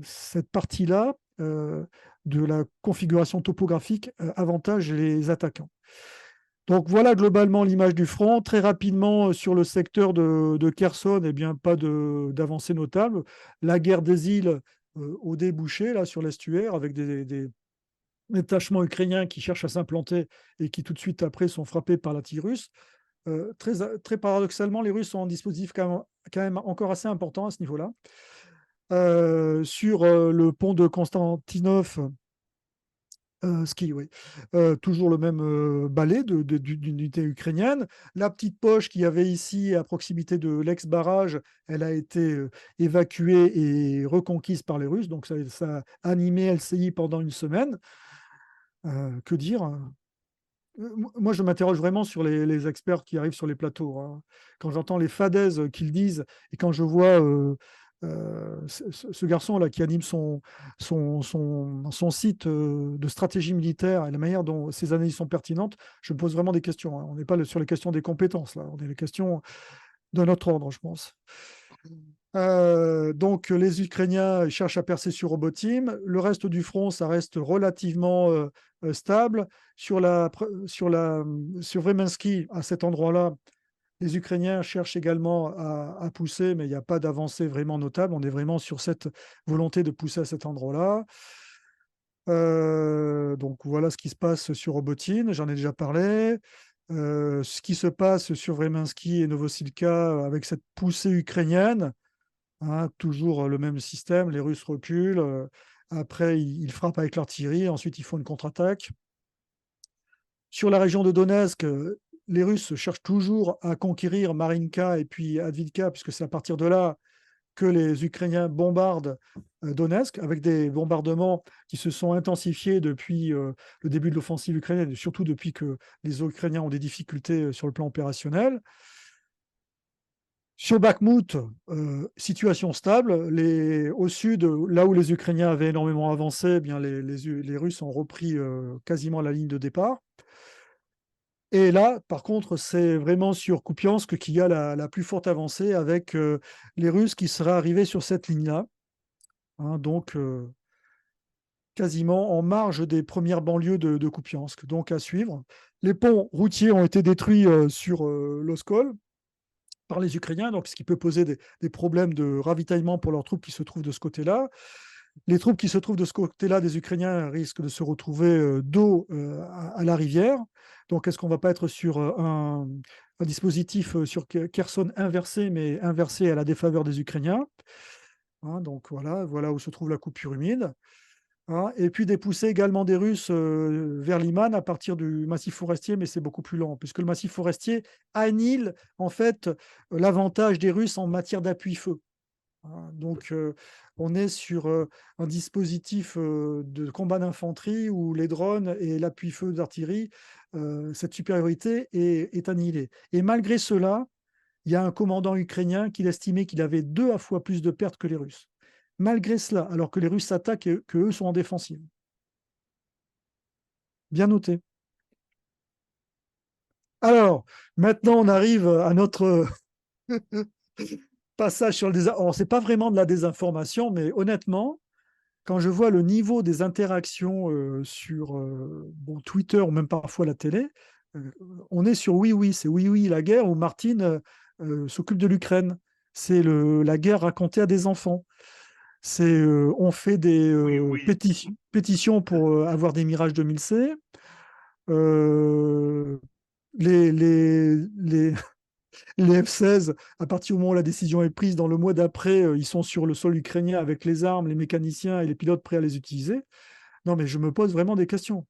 cette partie-là de la configuration topographique avantage les attaquants. Donc voilà globalement l'image du front. Très rapidement sur le secteur de Kherson, eh bien, pas d'avancée notable. La guerre des îles au débouché, là sur l'estuaire, avec des détachements ukrainiens qui cherchent à s'implanter et qui tout de suite après sont frappés par l'artillerie russe. Très paradoxalement, les Russes sont en dispositif quand même encore assez important à ce niveau-là. Sur le pont de Konstantinov, oui. Toujours le même balai d'unité ukrainienne. La petite poche qu'il y avait ici à proximité de l'ex-barrage, elle a été évacuée et reconquise par les Russes. Donc ça a animé LCI pendant une semaine. Que dire? Moi, je m'interroge vraiment sur les experts qui arrivent sur les plateaux. Quand j'entends les fadaises qu'ils disent et quand je vois ce garçon-là qui anime son site de stratégie militaire et la manière dont ces analyses sont pertinentes, je me pose vraiment des questions. On n'est pas sur les questions des compétences, là. On est les questions d'un autre ordre, je pense. Donc, les Ukrainiens cherchent à percer sur Robotim. Le reste du front, ça reste relativement stable. Sur Vremensky, à cet endroit-là, les Ukrainiens cherchent également à pousser, mais il n'y a pas d'avancée vraiment notable. On est vraiment sur cette volonté de pousser à cet endroit-là. Donc, voilà ce qui se passe sur Robotine. J'en ai déjà parlé. Ce qui se passe sur Vremensky et Novosilka avec cette poussée ukrainienne. Toujours le même système, les Russes reculent, après ils frappent avec l'artillerie, ensuite ils font une contre-attaque. Sur la région de Donetsk, les Russes cherchent toujours à conquérir Marinka et puis Avdiivka, puisque c'est à partir de là que les Ukrainiens bombardent Donetsk, avec des bombardements qui se sont intensifiés depuis le début de l'offensive ukrainienne, et surtout depuis que les Ukrainiens ont des difficultés sur le plan opérationnel. Sur Bakhmut, situation stable. Au sud, là où les Ukrainiens avaient énormément avancé, eh bien les Russes ont repris quasiment la ligne de départ. Et là, par contre, c'est vraiment sur Kupiansk qu'il y a la plus forte avancée, avec les Russes qui seraient arrivés sur cette ligne-là. Donc, quasiment en marge des premières banlieues de Kupiansk. Donc, à suivre. Les ponts routiers ont été détruits sur l'Oskol. par les Ukrainiens, donc ce qui peut poser des problèmes de ravitaillement pour leurs troupes qui se trouvent de ce côté-là. Les troupes qui se trouvent de ce côté-là des Ukrainiens risquent de se retrouver dos à la rivière. Donc, est-ce qu'on ne va pas être sur un dispositif sur Kherson inversé, mais inversé à la défaveur des Ukrainiens, hein, donc voilà où se trouve la coupure humide. Hein, et puis des poussées également des Russes vers Liman à partir du massif forestier, mais c'est beaucoup plus lent, puisque le massif forestier annule en fait l'avantage des Russes en matière d'appui-feu. Hein. Donc on est sur un dispositif de combat d'infanterie où les drones et l'appui-feu d'artillerie, cette supériorité est annihilée. Et malgré cela, il y a un commandant ukrainien qui estimait qu'il avait 2 fois plus de pertes que les Russes. Malgré cela, alors que les Russes s'attaquent et qu'eux sont en défensive. Bien noté. Alors, maintenant, on arrive à notre passage sur le désinformation. Alors, ce n'est pas vraiment de la désinformation, mais honnêtement, quand je vois le niveau des interactions sur Twitter ou même parfois la télé, on est sur oui, oui, c'est oui, oui, la guerre où Martine s'occupe de l'Ukraine. C'est la guerre racontée à des enfants. On fait des Oui. pétitions pour avoir des Mirage 2000C. Euh, les, les, les, les F-16, à partir du moment où la décision est prise, dans le mois d'après, ils sont sur le sol ukrainien avec les armes, les mécaniciens et les pilotes prêts à les utiliser. Non, mais je me pose vraiment des questions.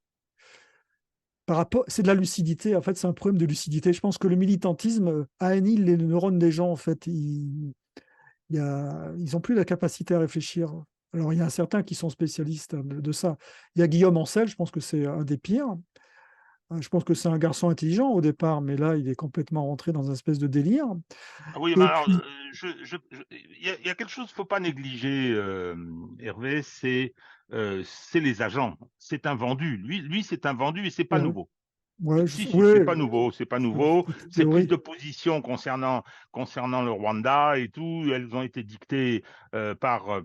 C'est de la lucidité, en fait, c'est un problème de lucidité. Je pense que le militantisme annihile les neurones des gens, en fait. Ils n'ont plus la capacité à réfléchir. Alors, il y a certains qui sont spécialistes de ça. Il y a Guillaume Ancel, je pense que c'est un des pires. Je pense que c'est un garçon intelligent au départ, mais là, il est complètement rentré dans une espèce de délire. Oui, mais Et alors, puis, il y a quelque chose qu'il ne faut pas négliger, Hervé, c'est les agents. C'est un vendu. Lui c'est un vendu et c'est pas ouais, nouveau. ouais, Si, c'est ouais, pas nouveau, c'est pas c'est nouveau. toute Ces prises théorie. de position concernant le Rwanda et tout, elles ont été dictées par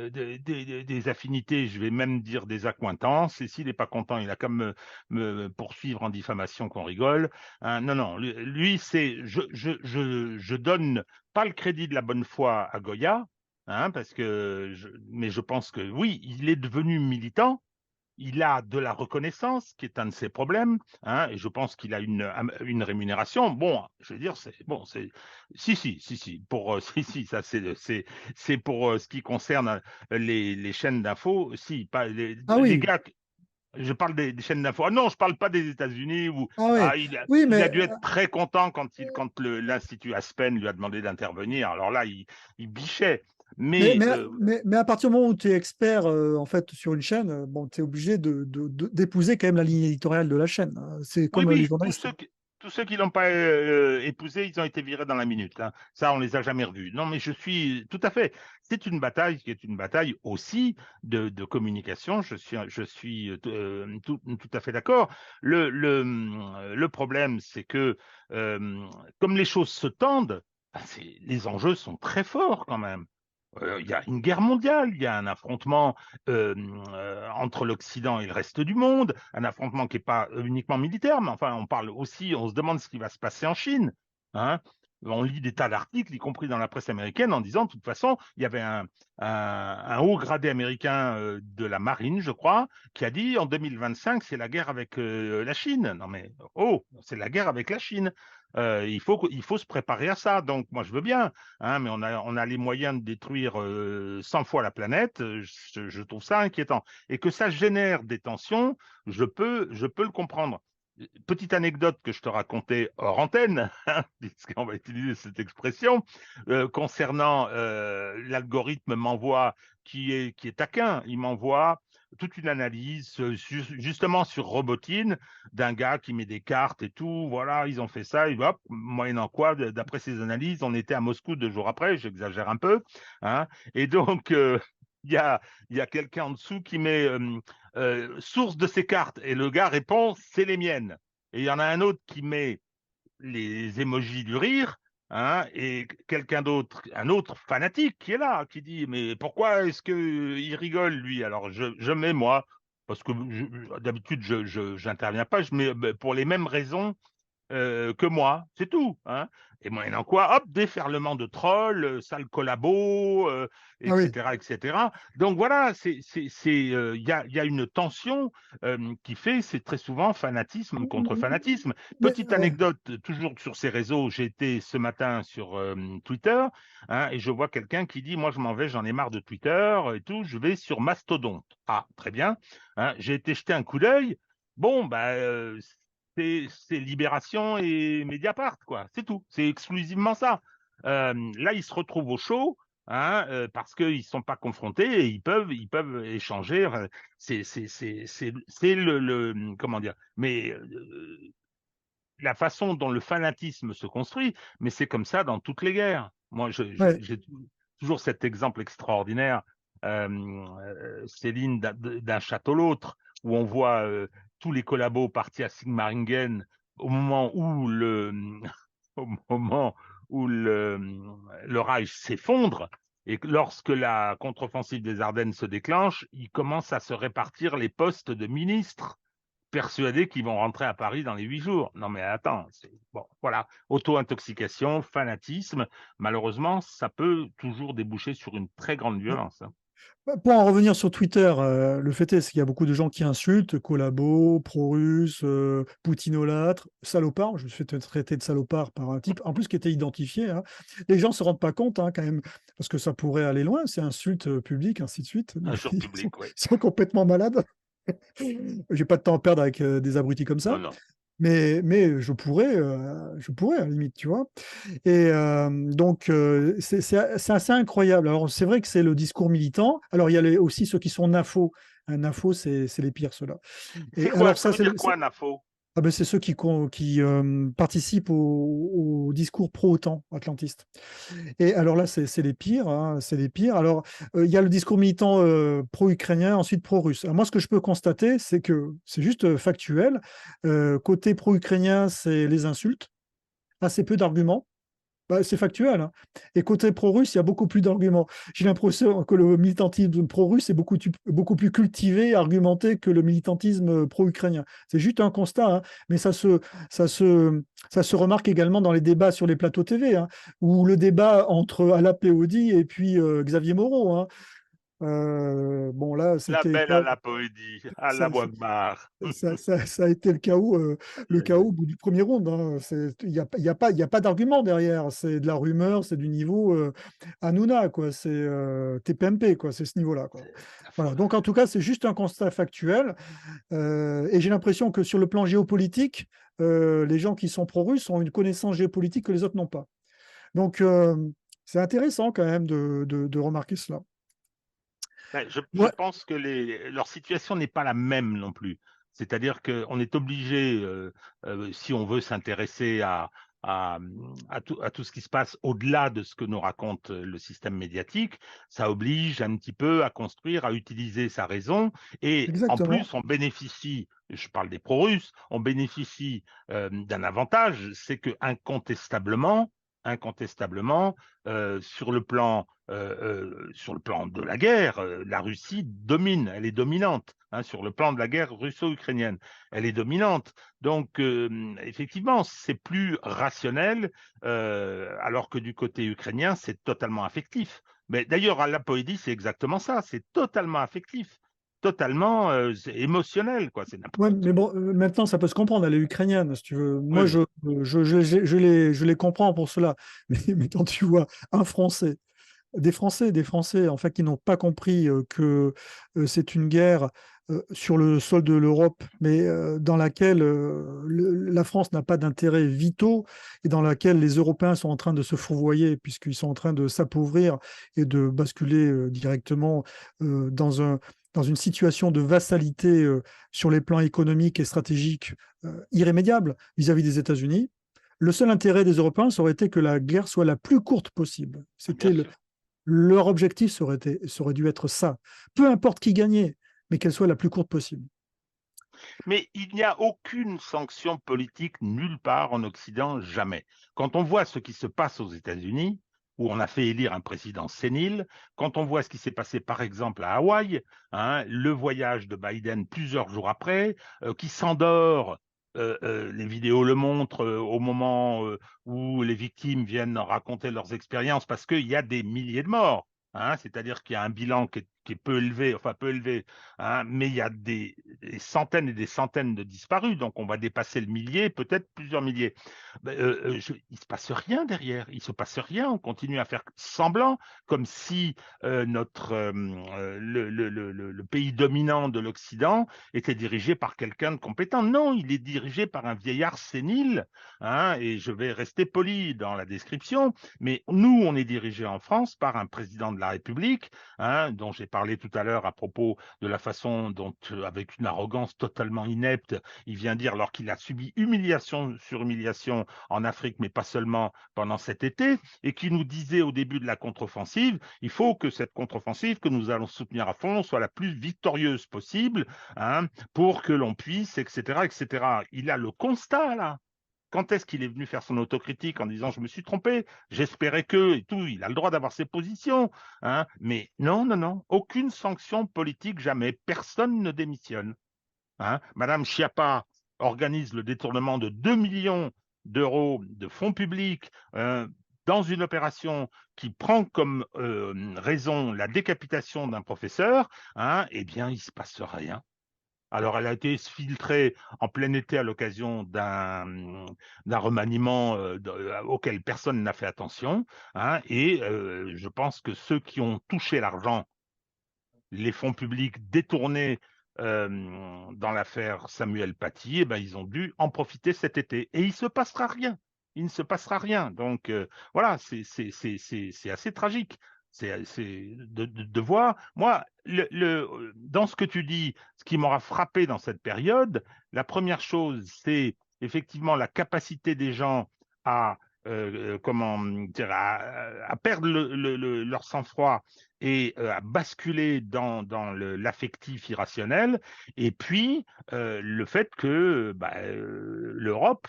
des affinités, je vais même dire des accointances. Et s'il n'est pas content, il a qu'à me poursuivre en diffamation qu'on rigole. Hein, non, non, lui c'est, je donne pas le crédit de la bonne foi à Goya, hein, mais je pense que oui, il est devenu militant. Il a de la reconnaissance, qui est un de ses problèmes, hein, et je pense qu'il a une rémunération. Bon, je veux dire, c'est bon, si, pour si, ça c'est pour ce qui concerne les chaînes d'infos, si, pas Ah les oui, gars. Je parle des chaînes d'infos. Ah non, je parle pas des États-Unis où ah oui, oui, il a mais, dû être très content quand l'Institut Aspen lui a demandé d'intervenir. Alors là, il bichait. mais, Mais mais, mais à partir du moment où tu es expert en fait, sur une chaîne, bon, tu es obligé d'épouser quand même la ligne éditoriale de la chaîne. Hein. C'est oui, comme les oui, journalistes. tous ceux qui l'ont pas épousé, ils ont été virés dans la minute. Hein. Ça, on les a jamais revus. Non, mais je suis tout à fait. C'est une bataille qui est une bataille aussi de communication. Je suis tout à fait d'accord. Le problème, c'est que comme les choses se tendent, bah, les enjeux sont très forts quand même. Il y a une guerre mondiale, il y a un affrontement euh, entre l'Occident et le reste du monde, un affrontement qui n'est pas uniquement militaire, mais enfin, on parle aussi, on se demande ce qui va se passer en Chine. Hein. On lit des tas d'articles, y compris dans la presse américaine, en disant, de toute façon, il y avait un haut gradé américain de la marine, je crois, qui a dit en 2025, c'est la guerre avec la Chine. Non mais, oh, c'est la guerre avec la Chine. Il faut se préparer à ça. Donc, moi, je veux bien, hein, mais on a les moyens de détruire 100 fois la planète. Je trouve ça inquiétant. Et que ça génère des tensions, je peux le comprendre. Petite anecdote que je te racontais hors antenne, hein, puisqu'on va utiliser cette expression, concernant l'algorithme m'envoie qui est taquin. Il m'envoie toute une analyse justement sur Robotine d'un gars qui met des cartes et tout. Voilà, ils ont fait ça. Et hop, moyennant quoi, d'après ces analyses, on était à Moscou 2 jours après. J'exagère un peu. Hein, et donc, il y il y a quelqu'un en dessous qui met source de ces cartes. Et le gars répond, c'est les miennes. Et il y en a un autre qui met les émojis du rire, hein, et quelqu'un d'autre, un autre fanatique qui est là, qui dit, mais pourquoi est-ce qu'il rigole, lui? Alors je mets moi, parce que d'habitude, j'interviens pas, je mets pour les mêmes raisons que moi, c'est tout. Hein. Et moyennant quoi, hop, déferlement de trolls, sale collabo, Ah oui. etc., etc. Donc voilà, il y a une tension qui fait, c'est très souvent fanatisme contre fanatisme. Mais, Petite anecdote, toujours sur ces réseaux, j'ai été ce matin sur Twitter, hein, et je vois quelqu'un qui dit, moi je m'en vais, j'en ai marre de Twitter et tout, je vais sur Mastodonte. Ah, très bien. Hein, j'ai été jeter un coup d'œil. Bon, bah, c'est Libération et Mediapart, quoi. C'est tout. C'est exclusivement ça. Là, ils se retrouvent au chaud, hein, parce qu'ils ne sont pas confrontés et ils peuvent échanger. C'est comment dire. Mais la façon dont le fanatisme se construit, mais c'est comme ça dans toutes les guerres. Moi, ouais. j'ai toujours cet exemple extraordinaire, Céline, d'un château l'autre, où on voit tous les collabos partis à Sigmaringen au moment où au moment où le Reich s'effondre. Et lorsque la contre-offensive des Ardennes se déclenche, il commence à se répartir les postes de ministres persuadés qu'ils vont rentrer à Paris dans les 8 jours. Non, mais attends, bon, voilà, auto-intoxication, fanatisme. Malheureusement, ça peut toujours déboucher sur une très grande violence. Hein. Pour en revenir sur Twitter, le fait est qu'il y a beaucoup de gens qui insultent, collabos, pro-russes, poutinolâtres, salopards. Je me suis fait traiter de salopard par un type, en plus qui était identifié. Hein. Les gens ne se rendent pas compte hein, quand même, parce que ça pourrait aller loin, c'est insulte publique, ainsi de suite. Un Donc, jour public, oui. ils sont complètement malades. J'ai pas de temps à perdre avec des abrutis comme ça. Non, non. Mais je pourrais à la limite, tu vois. Et donc, c'est assez incroyable. Alors, c'est vrai que c'est le discours militant. Alors, il y a aussi ceux qui sont NAFO. Un NAFO, c'est les pires, ceux-là. C'est Et quoi? alors, Ça ça, veut dire quoi, NAFO? ah ben, c'est ceux qui participent au discours pro-OTAN atlantiste. Et alors là, c'est les pires, hein, c'est les pires. Alors, il y a le discours militant pro-ukrainien, ensuite pro-russe. Alors moi, ce que je peux constater, c'est que c'est juste factuel. Côté pro-ukrainien, c'est les insultes, assez peu d'arguments. Bah, c'est factuel. Hein. Et côté pro-russe, il y a beaucoup plus d'arguments. J'ai l'impression que le militantisme pro-russe est beaucoup plus cultivé, argumenté que le militantisme pro-ukrainien. C'est juste un constat, hein, mais ça, se, ça se remarque également dans les débats sur les plateaux TV, hein, ou le débat entre Ala Péody et puis Xavier Moreau. Hein. Bon, là, La c'était belle à la poédie, à la ça, Wagmar. ça a été le chaos au bout du premier round. Hein. Il y a pas d'argument derrière. C'est de la rumeur, c'est du niveau Hanouna, quoi. C'est TPMP, quoi. C'est ce niveau-là, quoi. C'est Voilà. affolant. Donc, en tout cas, c'est juste un constat factuel. Et j'ai l'impression que sur le plan géopolitique, les gens qui sont pro-russes ont une connaissance géopolitique que les autres n'ont pas. Donc, c'est intéressant quand même de remarquer cela. Ben, je Ouais, pense que leur situation n'est pas la même non plus. C'est-à-dire qu'on est obligé, si on veut s'intéresser à, à tout ce qui se passe au-delà de ce que nous raconte le système médiatique, ça oblige un petit peu à construire, à utiliser sa raison. Et en exactement. plus, on bénéficie, je parle des pro-russes, on bénéficie d'un avantage, c'est que incontestablement, sur le plan de la guerre, la Russie domine, elle est dominante. Hein, sur le plan de la guerre russo-ukrainienne, elle est dominante. Donc, effectivement, c'est plus rationnel, alors que du côté ukrainien, c'est totalement affectif. Mais d'ailleurs, à la poésie, c'est exactement ça, c'est totalement affectif, totalement c'est émotionnel, quoi. C'est Ouais, n'importe mais bon, maintenant, ça peut se comprendre, elle est ukrainienne, si tu veux. quoi. Moi, Oui, oui. je les comprends pour cela. Mais quand tu vois un Français, des Français, en fait, qui n'ont pas compris que c'est une guerre sur le sol de l'Europe, mais dans laquelle la France n'a pas d'intérêts vitaux et dans laquelle les Européens sont en train de se fourvoyer, puisqu'ils sont en train de s'appauvrir et de basculer directement dans dans une situation de vassalité sur les plans économiques et stratégiques irrémédiable vis-à-vis des États-Unis. Le seul intérêt des Européens, ça aurait été que la guerre soit la plus courte possible. Bien C'était sûr. leur objectif, ça aurait dû être ça. Peu importe qui gagnait, mais qu'elle soit la plus courte possible. Mais il n'y a aucune sanction politique nulle part en Occident, jamais. Quand on voit ce qui se passe aux États-Unis, où on a fait élire un président sénile, quand on voit ce qui s'est passé par exemple à Hawaï, hein, le voyage de Biden plusieurs jours après, qui s'endort les vidéos le montrent, au moment où les victimes viennent raconter leurs expériences, parce qu'il y a des milliers de morts. Hein, c'est-à-dire qu'il y a un bilan qui est peu élevé, enfin peu élevé, hein, mais il y a des centaines et des centaines de disparus, donc on va dépasser le millier, peut-être plusieurs milliers. Il se passe rien derrière, il se passe rien, on continue à faire semblant, comme si le pays dominant de l'Occident était dirigé par quelqu'un de compétent. Non, il est dirigé par un vieillard sénile, hein, et je vais rester poli dans la description, mais nous, on est dirigé en France par un président de la République, hein, dont j'ai parlé tout à l'heure à propos de la façon dont, avec une arrogance totalement inepte, il vient dire, alors qu'il a subi humiliation sur humiliation en Afrique, mais pas seulement pendant cet été, et qui nous disait au début de la contre-offensive, il faut que cette contre-offensive que nous allons soutenir à fond soit la plus victorieuse possible, hein, pour que l'on puisse, etc., etc. Il a le constat, là. Quand est-ce qu'il est venu faire son autocritique en disant « je me suis trompé, j'espérais que… » et tout, il a le droit d'avoir ses positions, hein, mais non, non, non, aucune sanction politique, jamais, personne ne démissionne. Hein. Madame Schiappa organise le détournement de 2 millions d'euros de fonds publics dans une opération qui prend comme raison la décapitation d'un professeur, hein, eh bien, il ne se passe rien. Alors, elle a été filtrée en plein été à l'occasion d'un remaniement auquel personne n'a fait attention, hein, et je pense que ceux qui ont touché l'argent, les fonds publics détournés dans l'affaire Samuel Paty, eh ben, ils ont dû en profiter cet été. Et il ne se passera rien. Il ne se passera rien. Donc, voilà, c'est assez tragique. C'est de voir. Moi, dans ce que tu dis, ce qui m'aura frappé dans cette période, la première chose, c'est effectivement la capacité des gens à, comment dire, à perdre leur sang-froid et à basculer dans l'affectif irrationnel, et puis le fait que l'Europe,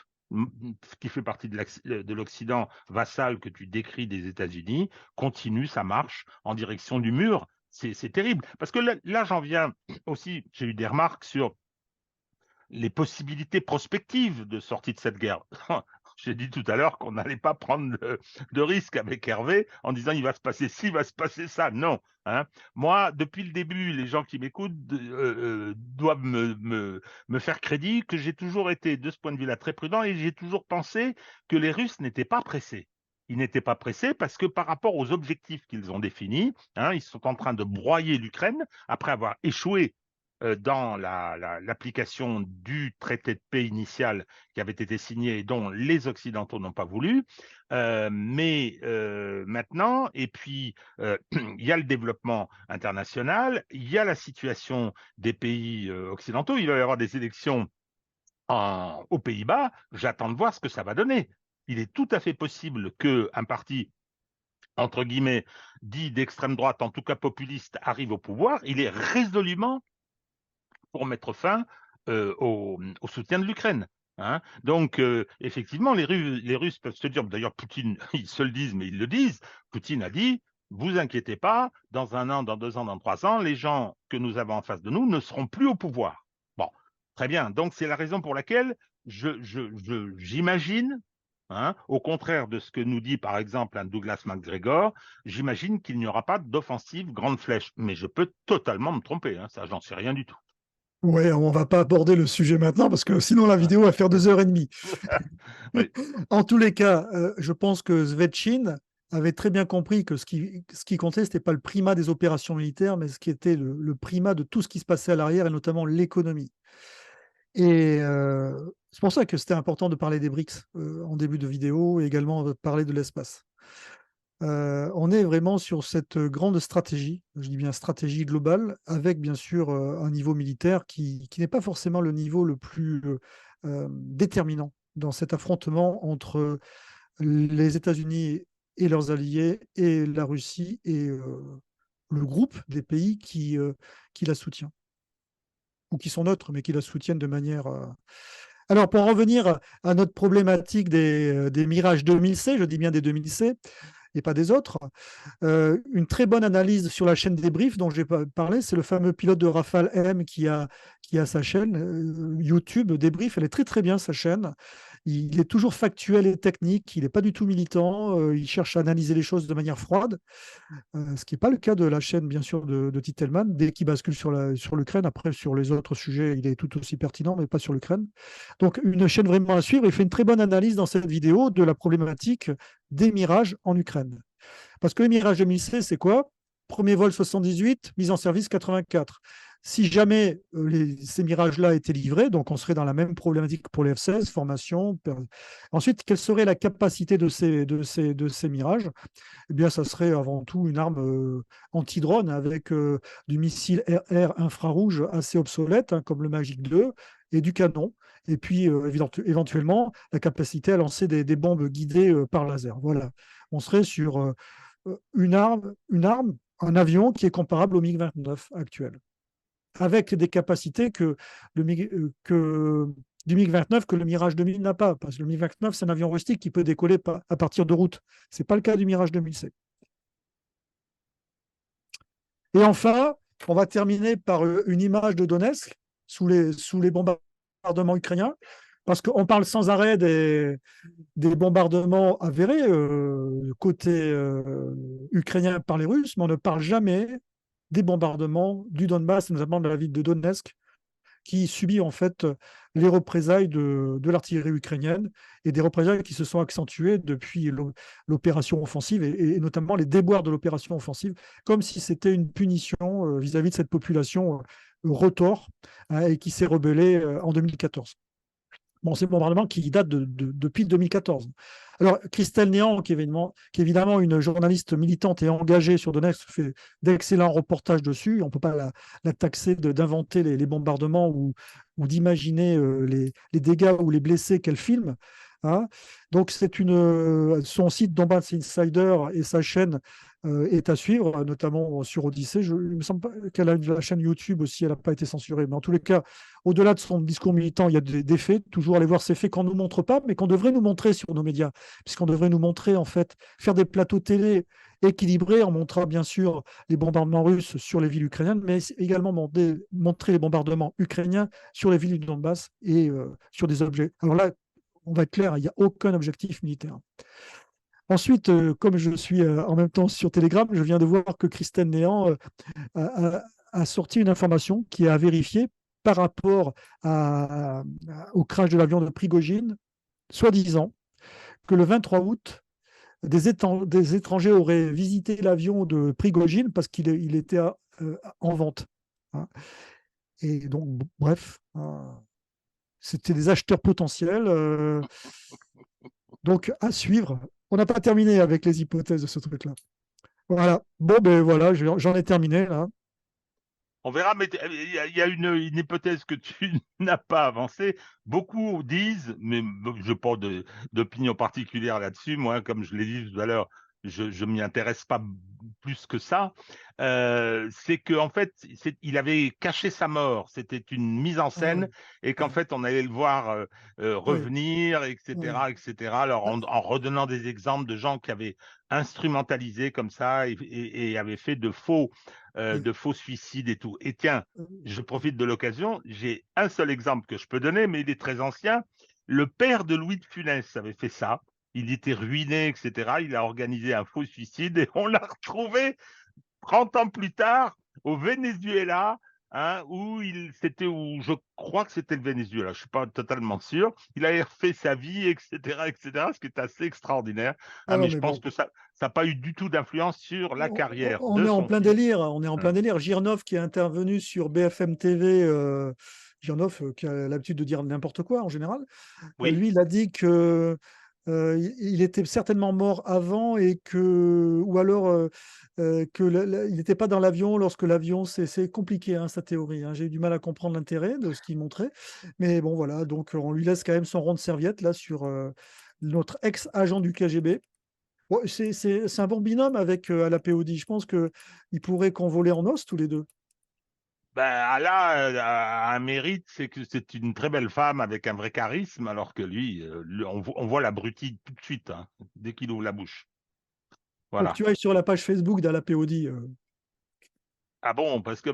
qui fait partie de l'Occident vassal que tu décris des États-Unis, continue sa marche en direction du mur. C'est terrible. Parce que là j'en viens aussi, j'ai eu des remarques sur les possibilités prospectives de sortie de cette guerre. J'ai dit tout à l'heure qu'on n'allait pas prendre de risque avec Hervé en disant il va se passer ci, il va se passer ça. Non. Hein. Moi, depuis le début, les gens qui m'écoutent doivent me faire crédit que j'ai toujours été, de ce point de vue-là, très prudent, et j'ai toujours pensé que les Russes n'étaient pas pressés. Ils n'étaient pas pressés parce que par rapport aux objectifs qu'ils ont définis, hein, ils sont en train de broyer l'Ukraine après avoir échoué dans l'application du traité de paix initial qui avait été signé et dont les Occidentaux n'ont pas voulu. Mais maintenant, et puis il y a le développement international, il y a la situation des pays occidentaux, il va y avoir des élections aux Pays-Bas, j'attends de voir ce que ça va donner. Il est tout à fait possible qu'un parti entre guillemets, dit d'extrême droite, en tout cas populiste, arrive au pouvoir. Il est résolument pour mettre fin au soutien de l'Ukraine. Hein. Donc, effectivement, les Russes peuvent se dire, d'ailleurs, Poutine, ils se le disent, mais ils le disent, Poutine a dit, vous inquiétez pas, dans 1 an, dans 2 ans, dans 3 ans, les gens que nous avons en face de nous ne seront plus au pouvoir. Bon, très bien. Donc, c'est la raison pour laquelle j'imagine, hein, au contraire de ce que nous dit par exemple un Douglas MacGregor, j'imagine qu'il n'y aura pas d'offensive grande flèche. Mais je peux totalement me tromper, hein, ça, j'en sais rien du tout. Ouais, on va pas aborder le sujet maintenant parce que sinon la vidéo va faire 2 h 30. Oui. En tous les cas, je pense que Svechine avait très bien compris que ce qui comptait, ce n'était pas le primat des opérations militaires, mais ce qui était le primat de tout ce qui se passait à l'arrière, et notamment l'économie. Et c'est pour ça que c'était important de parler des BRICS en début de vidéo, et également de parler de l'espace. On est vraiment sur cette grande stratégie, je dis bien stratégie globale, avec bien sûr un niveau militaire qui n'est pas forcément le niveau le plus déterminant dans cet affrontement entre les États-Unis et leurs alliés et la Russie et le groupe des pays qui la soutient, ou qui sont neutres, mais qui la soutiennent de manière… Alors, pour en revenir à notre problématique des Mirage 2000C, je dis bien des 2000C, et pas des autres. Une très bonne analyse sur la chaîne Débrief dont j'ai parlé, c'est le fameux pilote de Rafale M qui a sa chaîne YouTube Débrief. Elle est très très bien, sa chaîne. Il est toujours factuel et technique, il n'est pas du tout militant, il cherche à analyser les choses de manière froide, ce qui n'est pas le cas de la chaîne, bien sûr, de Titelman. Dès qu'il bascule sur l'Ukraine, après, sur les autres sujets, il est tout aussi pertinent, mais pas sur l'Ukraine. Donc, une chaîne vraiment à suivre. Il fait une très bonne analyse dans cette vidéo de la problématique des mirages en Ukraine. Parce que les Mirage 2016, c'est quoi? Premier vol 78, mise en service 84. Si jamais ces mirages-là étaient livrés, donc on serait dans la même problématique pour les F-16, formation. Ensuite, quelle serait la capacité de ces mirages? Eh bien, ça serait avant tout une arme anti-drone avec du missile RR infrarouge assez obsolète, hein, comme le Magic 2, et du canon. Et puis, éventuellement, la capacité à lancer des bombes guidées par laser. Voilà. On serait sur un avion qui est comparable au MiG-29 actuel, avec des capacités du MiG-29 que le Mirage 2000 n'a pas, parce que le MiG-29, c'est un avion rustique qui peut décoller à partir de route. Ce n'est pas le cas du Mirage 2000C. Et enfin, on va terminer par une image de Donetsk sous les bombardements ukrainiens, parce qu'on parle sans arrêt des bombardements avérés côté ukrainien par les Russes, mais on ne parle jamais des bombardements du Donbass, notamment de la ville de Donetsk, qui subit en fait les représailles de l'artillerie ukrainienne et des représailles qui se sont accentuées depuis l'opération offensive et notamment les déboires de l'opération offensive, comme si c'était une punition vis-à-vis de cette population retors, hein, et qui s'est rebellée en 2014. Bon, c'est un bombardement qui date depuis 2014. Alors, Christelle Néant, qui est évidemment une journaliste militante et engagée sur Donetsk, fait d'excellents reportages dessus. On ne peut pas la taxer d'inventer les bombardements ou d'imaginer les dégâts ou les blessés qu'elle filme, hein. Donc, son site Donbass Insider et sa chaîne est à suivre, notamment sur Odyssée. Il me semble qu'elle a la chaîne YouTube aussi, elle n'a pas été censurée. Mais en tous les cas, au-delà de son discours militant, il y a des faits. Toujours aller voir ces faits qu'on ne nous montre pas, mais qu'on devrait nous montrer sur nos médias, puisqu'on devrait nous montrer, en fait, faire des plateaux télé équilibrés en montrant bien sûr les bombardements russes sur les villes ukrainiennes, mais également montrer les bombardements ukrainiens sur les villes du Donbass et sur des objets. Alors là, on va être clair, il n'y a aucun objectif militaire. Ensuite, comme je suis en même temps sur Telegram, je viens de voir que Christelle Néant a sorti une information qui est à vérifier par rapport au crash de l'avion de Prigogine, soi-disant que le 23 août, des étrangers auraient visité l'avion de Prigogine parce qu'il était en vente, hein. Et donc, bref, c'était des acheteurs potentiels. Donc, à suivre. On n'a pas terminé avec les hypothèses de ce truc-là. Voilà. Bon, ben voilà, j'en ai terminé là. On verra, mais il y a une hypothèse que tu n'as pas avancée. Beaucoup disent, mais je n'ai pas d'opinion particulière là-dessus. Moi, comme je l'ai dit tout à l'heure, je ne m'y intéresse pas plus que ça. C'est qu'en fait, il avait caché sa mort. C'était une mise en Ah, scène oui. et qu'en Ouais. fait, on allait le voir Oui. revenir, Ouais. etc., etc. Alors, en redonnant des exemples de gens qui avaient instrumentalisé comme ça et avaient fait Oui. de faux suicides et tout. Et tiens, Euh, je profite de l'occasion, j'ai un seul exemple que je peux donner, mais il est très ancien. Le père de Louis de Funès avait fait ça. Il était ruiné, etc. Il a organisé un faux suicide et on l'a retrouvé 30 ans plus tard au Venezuela, hein, où je crois que c'était le Venezuela, je suis pas totalement sûr. Il a refait sa vie, etc., etc., ce qui est assez extraordinaire. Ah Ah, non, mais je mais pense bon. que ça n'a pas eu du tout d'influence sur la carrière On de est en son plein fils. délire. On est en plein Hein. délire. Girnov qui est intervenu sur BFM TV. Girnov qui a l'habitude de dire n'importe quoi en général. Oui, Lui, il a dit que il était certainement mort avant et ou alors que il n'était pas dans l'avion lorsque l'avion, c'est compliqué, hein, sa théorie, hein. J'ai eu du mal à comprendre l'intérêt de ce qu'il montrait, mais bon voilà, donc on lui laisse quand même son rond de serviette là sur notre ex-agent du KGB. Bon, c'est un bon binôme avec à la POD. Je pense que ils pourraient convoler en os tous les deux. ben là, un mérite, c'est que c'est une très belle femme avec un vrai charisme, alors que lui, on voit l'abruti tout de suite, hein, dès qu'il ouvre la bouche. Faut que Voilà. tu ailles sur la page Facebook d'Alapod. Ah bon, parce que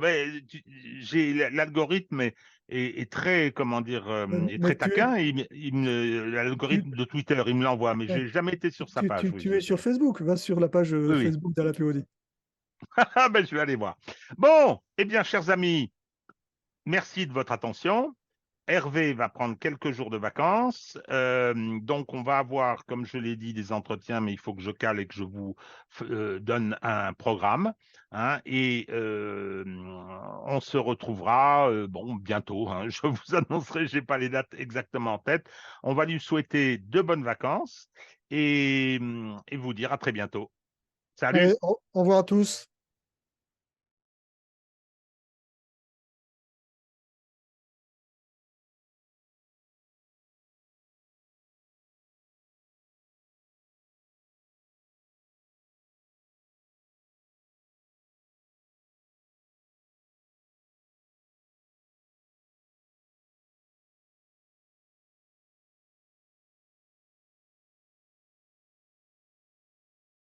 l'algorithme est très, comment dire, est Mais très taquin. Et tu, l'algorithme de Twitter, il me l'envoie, mais j'ai jamais été sur sa page. Oui, tu es sur Facebook. Va sur la page oui, oui. Facebook d'Alapod. Ah ben, je vais aller voir. Bon, eh bien, chers amis, merci de votre attention. Hervé va prendre quelques jours de vacances. Donc, on va avoir, comme je l'ai dit, des entretiens, mais il faut que je cale et que je vous donne un programme. Hein, et on se retrouvera bon, bientôt. Hein. Je vous annoncerai, je n'ai pas les dates exactement en tête. On va lui souhaiter de bonnes vacances et vous dire à très bientôt. Allez, Salut! au revoir à tous.